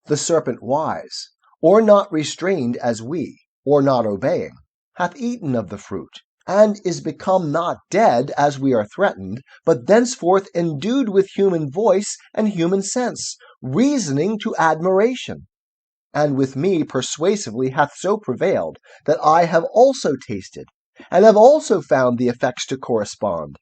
The serpent wise, or not restrained as we, or not obeying, hath eaten of the fruit, and is become not dead as we are threatened, but thenceforth endued with human voice and human sense, reasoning to admiration, and with me persuasively hath so prevailed, that I have also tasted, and have also found the effects to correspond.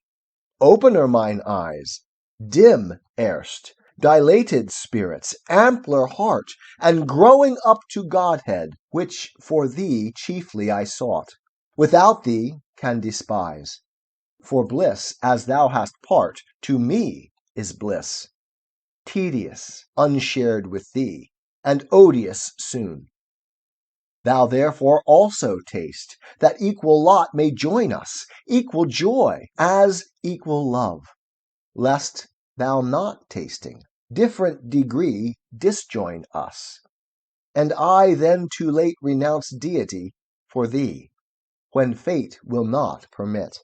Opener mine eyes, dim erst, dilated spirits, ampler heart, and growing up to Godhead, which for thee chiefly I sought, without thee can despise. For bliss, as thou hast part, to me is bliss, tedious, unshared with thee, and odious soon. Thou therefore also taste, that equal lot may join us, equal joy, as equal love, lest thou not tasting, different degree disjoin us, and I then too late renounce deity for thee, when fate will not permit.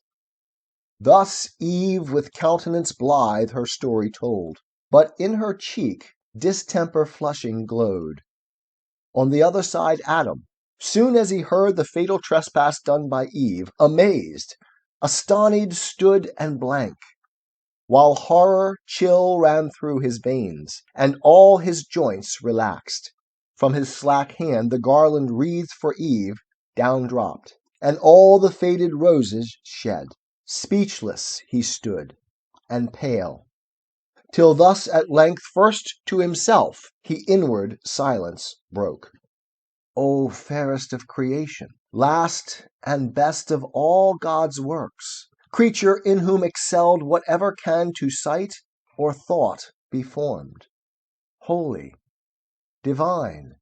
Thus Eve with countenance blithe her story told, but in her cheek distemper flushing glowed. On the other side Adam, soon as he heard the fatal trespass done by Eve, amazed, astonied stood and blank, while horror chill ran through his veins, and all his joints relaxed. From his slack hand the garland wreathed for Eve down dropped, and all the faded roses shed. Speechless he stood, and pale, till thus at length first to himself he inward silence broke. O fairest of creation, last and best of all God's works, creature in whom excelled whatever can to sight or thought be formed, holy, divine,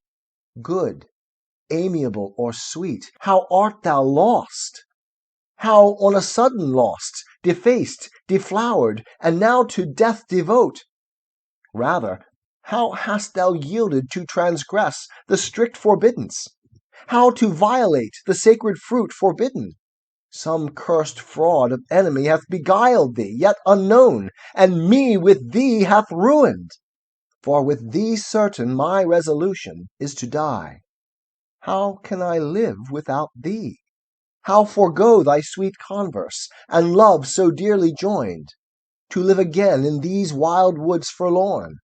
good, amiable, or sweet, how art thou lost! How on a sudden lost, defaced, deflowered, and now to death devote! Rather, how hast thou yielded to transgress the strict forbiddance? How to violate the sacred fruit forbidden? Some cursed fraud of enemy hath beguiled thee, yet unknown, and me with thee hath ruined. For with thee certain my resolution is to die. How can I live without thee? How forego thy sweet converse, and love so dearly joined, to live again in these wild woods forlorn?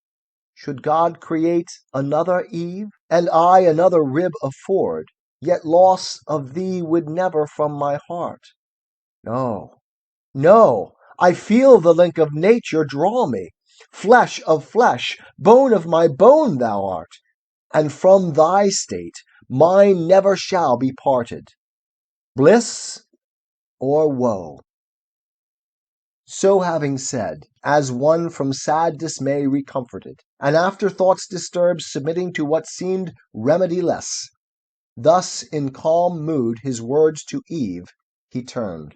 Should God create another Eve, and I another rib afford, yet loss of thee would never from my heart. No, no, I feel the link of nature draw me, flesh of flesh, bone of my bone thou art, and from thy state mine never shall be parted. Bliss or woe? So having said, as one from sad dismay recomforted, and after thoughts disturbed submitting to what seemed remediless, thus in calm mood his words to Eve he turned.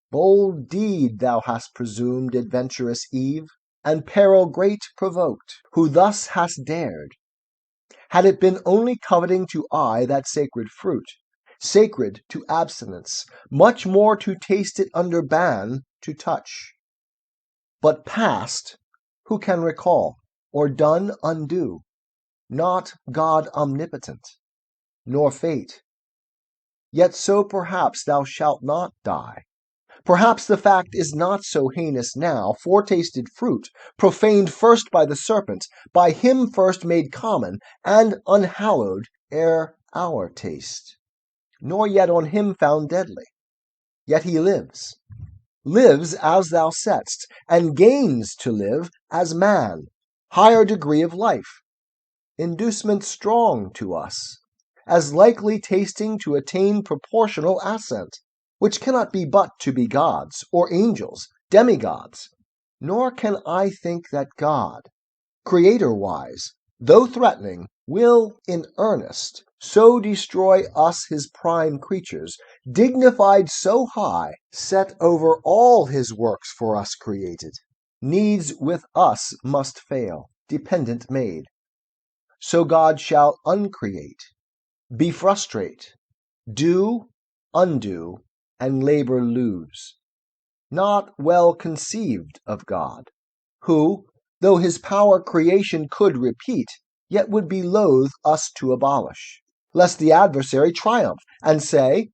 Bold deed thou hast presumed, adventurous Eve, and peril great provoked, who thus hast dared. Had it been only coveting to eye that sacred fruit, sacred to abstinence, much more to taste it under ban to touch. But past, who can recall, or done undo? not God omnipotent, nor fate. Yet so perhaps thou shalt not die. Perhaps the fact is not so heinous now, foretasted fruit, profaned first by the serpent, by him first made common, and unhallowed ere our taste, nor yet on him found deadly. Yet he lives, lives as thou saidst, and gains to live as man, higher degree of life, inducement strong to us, as likely tasting to attain proportional assent, which cannot be but to be gods, or angels, demigods. Nor can I think that God, creator-wise, though threatening, will in earnest so destroy us his prime creatures, dignified so high, set over all his works for us created, needs with us must fail, dependent made. So God shall uncreate, be frustrate, do, undo, and labor lose. Not well conceived of God, who, though his power creation could repeat, yet would be loath us to abolish, lest the adversary triumph, and say,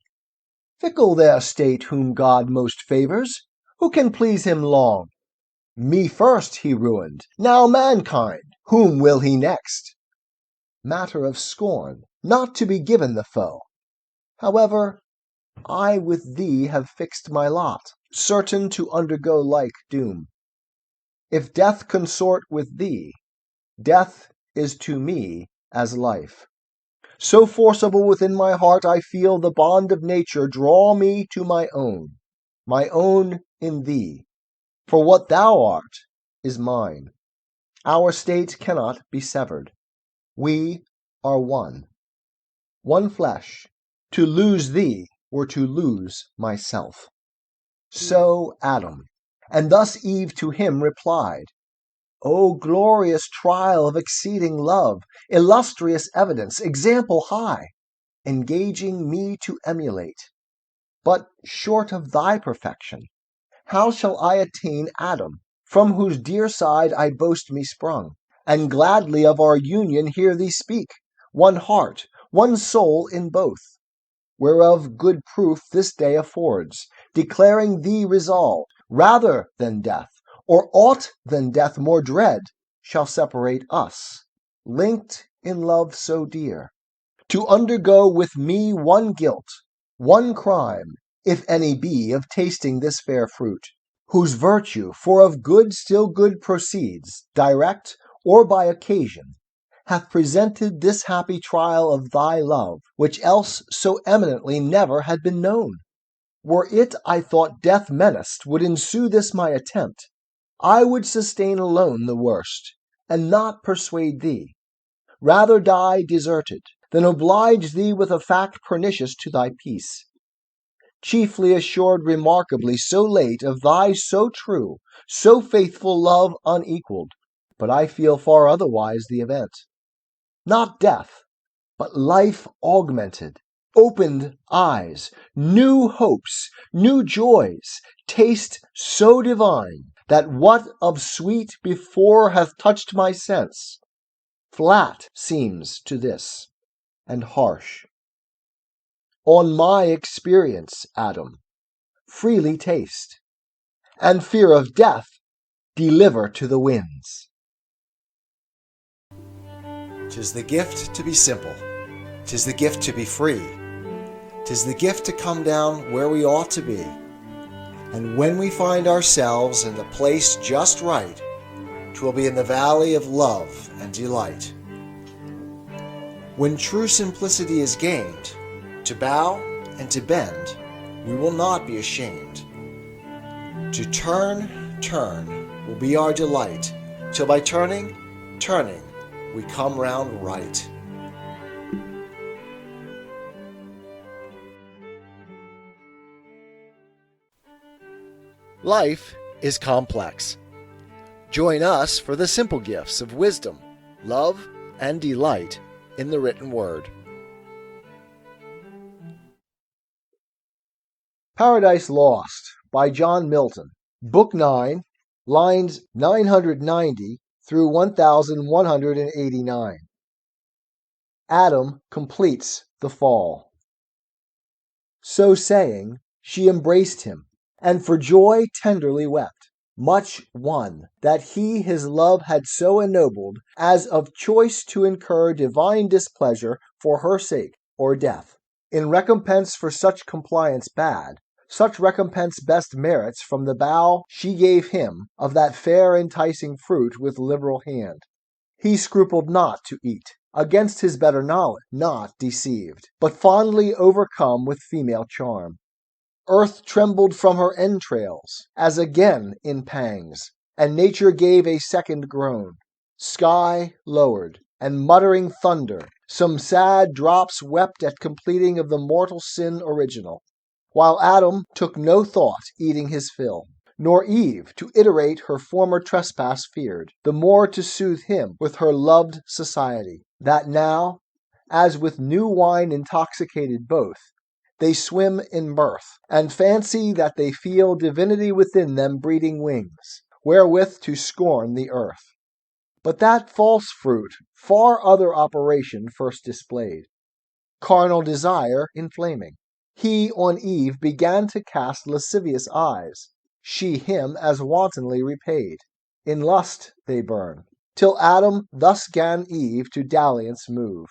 fickle their state whom God most favors, who can please him long? Me first he ruined, now mankind, whom will he next? Matter of scorn, not to be given the foe. However, I with thee have fixed my lot, certain to undergo like doom. If death consort with thee, death is to me as life. So forcible within my heart I feel the bond of nature draw me to my own in thee. For what thou art is mine. Our state cannot be severed. We are one flesh. To lose thee were to lose myself. So Adam, and thus Eve to him replied, O glorious trial of exceeding love, illustrious evidence, example high, engaging me to emulate. But short of thy perfection, how shall I attain Adam, from whose dear side I boast me sprung, and gladly of our union hear thee speak, one heart, one soul in both, whereof good proof this day affords, declaring thee resolved, rather than death, or aught than death more dread, shall separate us, linked in love so dear, to undergo with me one guilt, one crime, if any be, of tasting this fair fruit, whose virtue, for of good still good proceeds, direct or by occasion, hath presented this happy trial of thy love, which else so eminently never had been known. Were it, I thought, death menaced would ensue this my attempt, I would sustain alone the worst, and not persuade thee. Rather die deserted, than oblige thee with a fact pernicious to thy peace. Chiefly assured remarkably so late of thy so true, so faithful love unequalled, but I feel far otherwise the event. Not death, but life augmented, opened eyes, new hopes, new joys, taste so divine, that what of sweet before hath touched my sense, flat seems to this, and harsh. On my experience, Adam, freely taste, and fear of death deliver to the winds. 'Tis the gift to be simple. 'Tis the gift to be free. 'Tis the gift to come down where we ought to be. And when we find ourselves in the place just right, 'twill be in the valley of love and delight. When true simplicity is gained, to bow and to bend, we will not be ashamed. To turn will be our delight, till by turning, we come round right. Life is complex. Join us for the simple gifts of wisdom, love, and delight in the written word. Paradise Lost by John Milton, Book 9, lines 990 through 1189. Adam completes the fall. So saying, she embraced him, and for joy tenderly wept, much won that he his love had so ennobled, as of choice to incur divine displeasure for her sake, or death. In recompense for such compliance bad, such recompense best merits from the bough she gave him of that fair enticing fruit with liberal hand. He scrupled not to eat, against his better knowledge, not deceived, but fondly overcome with female charm. Earth trembled from her entrails, as again in pangs, and nature gave a second groan. Sky lowered, and muttering thunder, some sad drops wept at completing of the mortal sin original, while Adam took no thought eating his fill, nor Eve to iterate her former trespass feared, the more to soothe him with her loved society, that now, as with new wine intoxicated both, they swim in mirth, and fancy that they feel divinity within them breeding wings, wherewith to scorn the earth. But that false fruit far other operation first displayed, carnal desire inflaming. He on Eve began to cast lascivious eyes, she him as wantonly repaid. In lust they burn, till Adam thus 'gan Eve to dalliance move.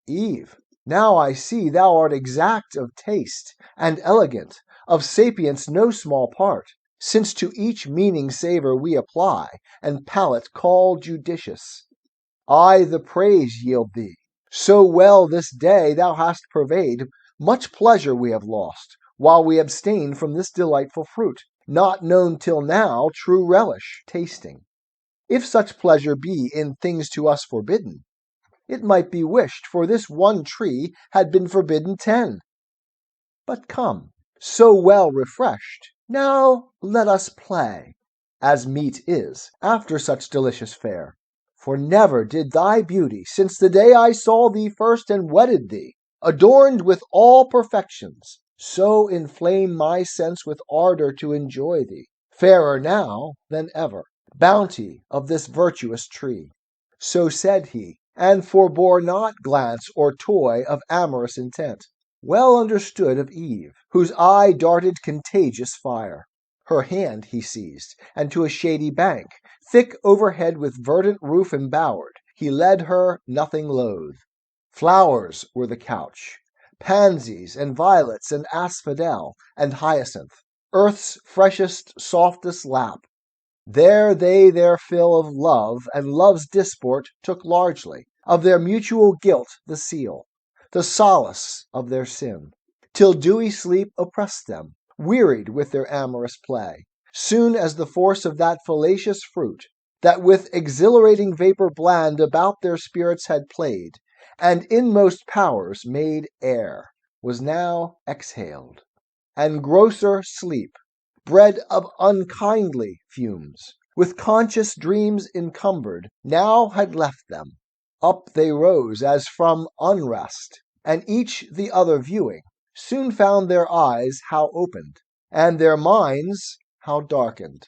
Eve, now I see thou art exact of taste, and elegant, of sapience no small part, since to each meaning savour we apply, and palate call judicious. I the praise yield thee. So well this day thou hast purveyed, much pleasure we have lost, while we abstain from this delightful fruit, not known till now true relish, tasting. If such pleasure be in things to us forbidden, it might be wished for this one tree had been forbidden 10. But come, so well refreshed, now let us play, as meet is, after such delicious fare. For never did thy beauty, since the day I saw thee first and wedded thee, adorned with all perfections, so inflame my sense with ardor to enjoy thee, fairer now than ever, bounty of this virtuous tree. So said he, and forbore not glance or toy of amorous intent, well understood of Eve, whose eye darted contagious fire. Her hand he seized, and to a shady bank, thick overhead with verdant roof embowered, he led her nothing loath. Flowers were the couch, pansies and violets and asphodel and hyacinth, earth's freshest, softest lap. There they their fill of love and love's disport took largely, of their mutual guilt the seal, the solace of their sin, till dewy sleep oppressed them, wearied with their amorous play, soon as the force of that fallacious fruit, that with exhilarating vapor bland about their spirits had played, and inmost powers made air, was now exhaled, and grosser sleep, bred of unkindly fumes, with conscious dreams encumbered, now had left them. Up they rose as from unrest, and each the other viewing, soon found their eyes how opened, and their minds how darkened.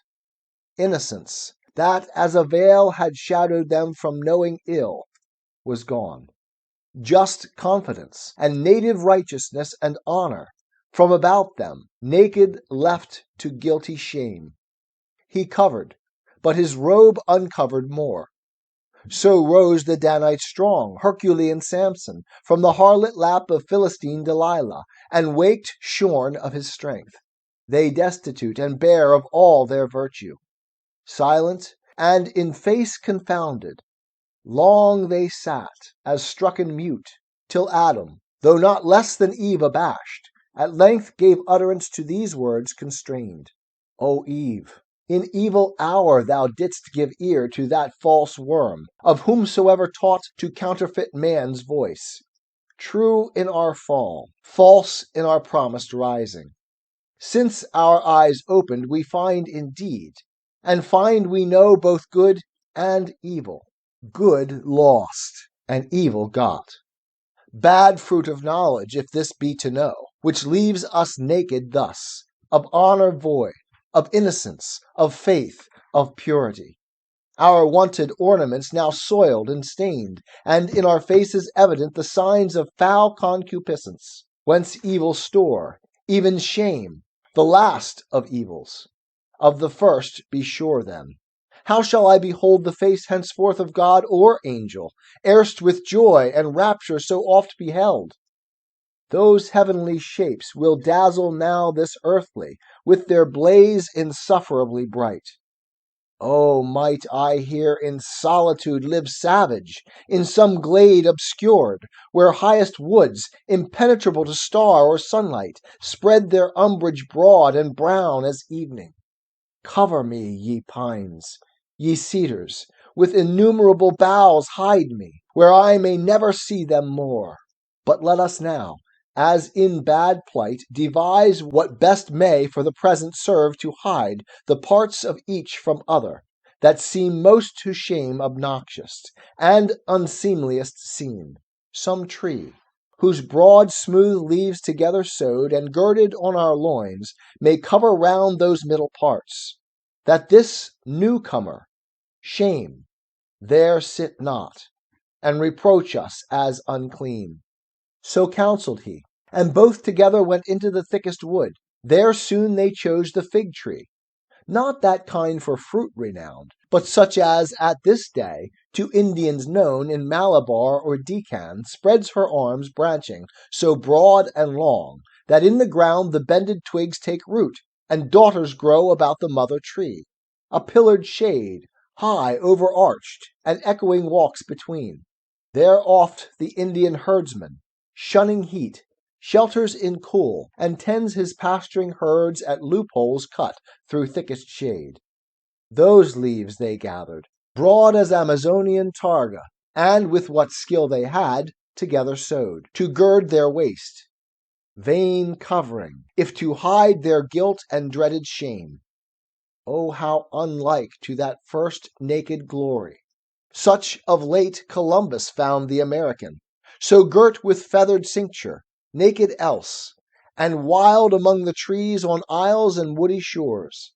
Innocence, that as a veil had shadowed them from knowing ill, was gone. Just confidence, and native righteousness and honor, from about them, naked left to guilty shame. He covered, but his robe uncovered more. So rose the Danite strong, Herculean Samson, from the harlot lap of Philistine Delilah, and waked shorn of his strength. They destitute and bare of all their virtue. Silent and in face confounded, long they sat, as strucken mute, till Adam, though not less than Eve abashed, at length gave utterance to these words constrained. O Eve, in evil hour thou didst give ear to that false worm, of whomsoever taught to counterfeit man's voice. True in our fall, false in our promised rising. Since our eyes opened, we find indeed, and find we know both good and evil. Good lost, and evil got. Bad fruit of knowledge, if this be to know, which leaves us naked thus, of honor void, of innocence, of faith, of purity. our wonted ornaments now soiled and stained, and in our faces evident the signs of foul concupiscence, whence evil store, even shame, the last of evils. Of the first be sure then. How shall I behold the face henceforth of God or angel, erst with joy and rapture so oft beheld? Those heavenly shapes will dazzle now this earthly with their blaze insufferably bright. Oh, might I here in solitude live savage, in some glade obscured, where highest woods, impenetrable to star or sunlight, spread their umbrage broad and brown as evening. Cover me, ye pines, ye cedars, with innumerable boughs hide me, where I may never see them more. But let us now, as in bad plight, devise what best may for the present serve to hide the parts of each from other, that seem most to shame obnoxious, and unseemliest seen. Some tree, whose broad smooth leaves together sewed and girded on our loins, may cover round those middle parts, that this newcomer, shame, there sit not, and reproach us as unclean. So counselled he, and both together went into the thickest wood. There soon they chose the fig tree, not that kind for fruit renowned, but such as at this day to Indians known in Malabar or Deccan spreads her arms branching so broad and long, that in the ground the bended twigs take root, and daughters grow about the mother tree. A pillared shade, high overarched, and echoing walks between. There oft the Indian herdsman, shunning heat, shelters in cool, and tends his pasturing herds at loopholes cut through thickest shade. Those leaves they gathered, broad as Amazonian targa, and with what skill they had, together sewed, to gird their waist. Vain covering, if to hide their guilt and dreaded shame. Oh, how unlike to that first naked glory! Such of late Columbus found the American, so girt with feathered cincture, naked else, and wild among the trees on isles and woody shores.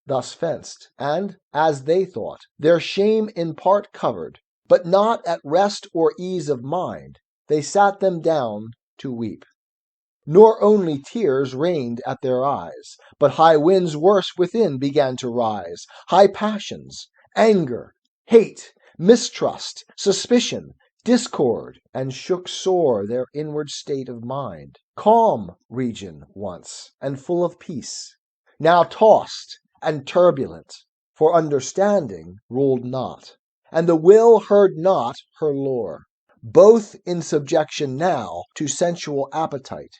Thus fenced, and, as they thought, their shame in part covered, but not at rest or ease of mind, they sat them down to weep. Nor only tears rained at their eyes, but high winds worse within began to rise, high passions, anger, hate, mistrust, suspicion, discord, and shook sore their inward state of mind. Calm region once, and full of peace, now tossed and turbulent, for understanding ruled not, and the will heard not her lore, both in subjection now to sensual appetite,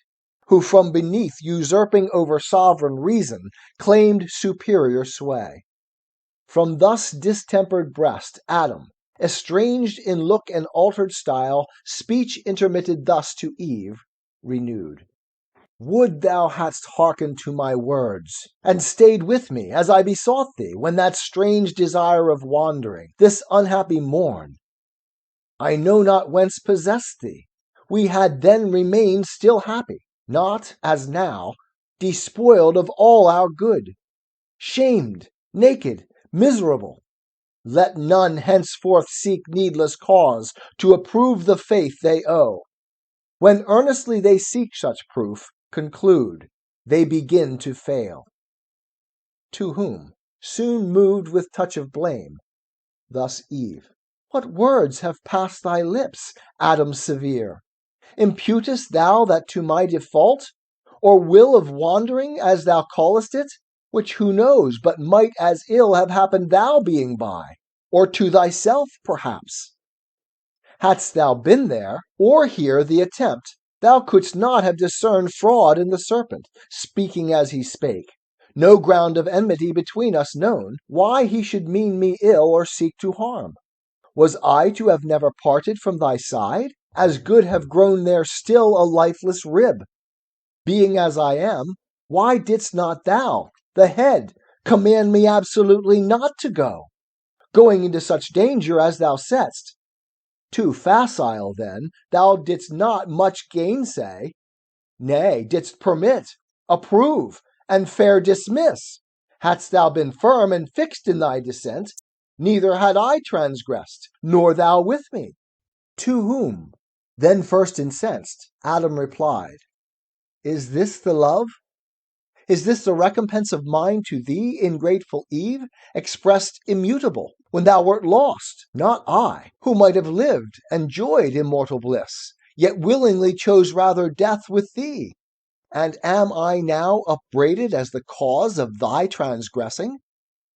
who from beneath usurping over sovereign reason claimed superior sway. From thus distempered breast Adam, estranged in look and altered style, speech intermitted thus to Eve, renewed. Would thou hadst hearkened to my words, and stayed with me, as I besought thee, when that strange desire of wandering, this unhappy morn, I know not whence possessed thee. We had then remained still happy, not, as now, despoiled of all our good, shamed, naked, miserable. Let none henceforth seek needless cause to approve the faith they owe. When earnestly they seek such proof, conclude, they begin to fail. To whom, soon moved with touch of blame, thus Eve, What words have passed thy lips, Adam severe? Imputest thou that to my default, or will of wandering, as thou callest it, which who knows but might as ill have happened thou being by, or to thyself perhaps? Hadst thou been there, or here the attempt, thou couldst not have discerned fraud in the serpent, speaking as he spake. No ground of enmity between us known, why he should mean me ill or seek to harm. Was I to have never parted from thy side? As good have grown there still a lifeless rib. Being as I am, why didst not thou, the head, command me absolutely not to go, going into such danger as thou saidst? Too facile, then, thou didst not much gainsay, nay, didst permit, approve, and fair dismiss. Hadst thou been firm and fixed in thy dissent, neither had I transgressed, nor thou with me. To whom, then first incensed, Adam replied, Is this the love? Is this the recompense of mine to thee, ingrateful Eve, expressed immutable, when thou wert lost? Not I, who might have lived, enjoyed immortal bliss, yet willingly chose rather death with thee. And am I now upbraided as the cause of thy transgressing?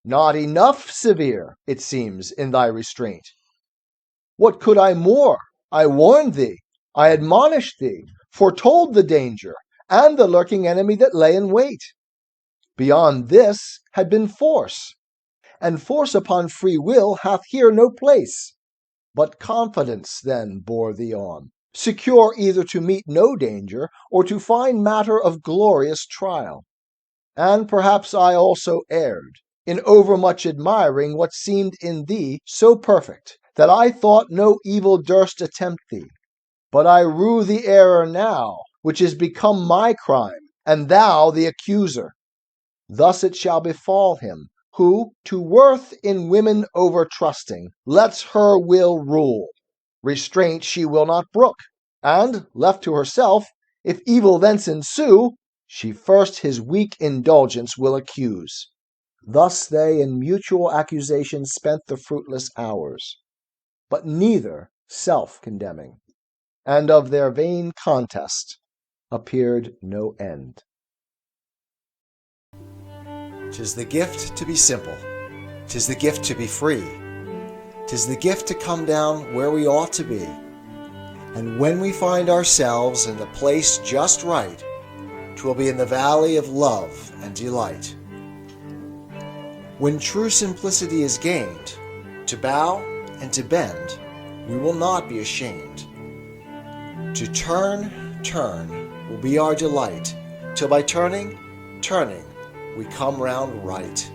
Not enough severe, it seems, in thy restraint. What could I more? I warned thee, I admonished thee, foretold the danger, and the lurking enemy that lay in wait. Beyond this had been force, and force upon free will hath here no place. But confidence then bore thee on, secure either to meet no danger, or to find matter of glorious trial. And perhaps I also erred, in overmuch admiring what seemed in thee so perfect, that I thought no evil durst attempt thee. But I rue the error now, which is become my crime, and thou the accuser. Thus it shall befall him, who, to worth in women over-trusting, lets her will rule. Restraint she will not brook, and, left to herself, if evil thence ensue, she first his weak indulgence will accuse. Thus they in mutual accusation spent the fruitless hours, but neither self-condemning, and of their vain contest appeared no end. 'Tis the gift to be simple, 'tis the gift to be free, 'tis the gift to come down where we ought to be. And when we find ourselves in the place just right, 'twill be in the valley of love and delight. When true simplicity is gained, to bow and to bend, we will not be ashamed. To turn will be our delight, till by turning, we come round right.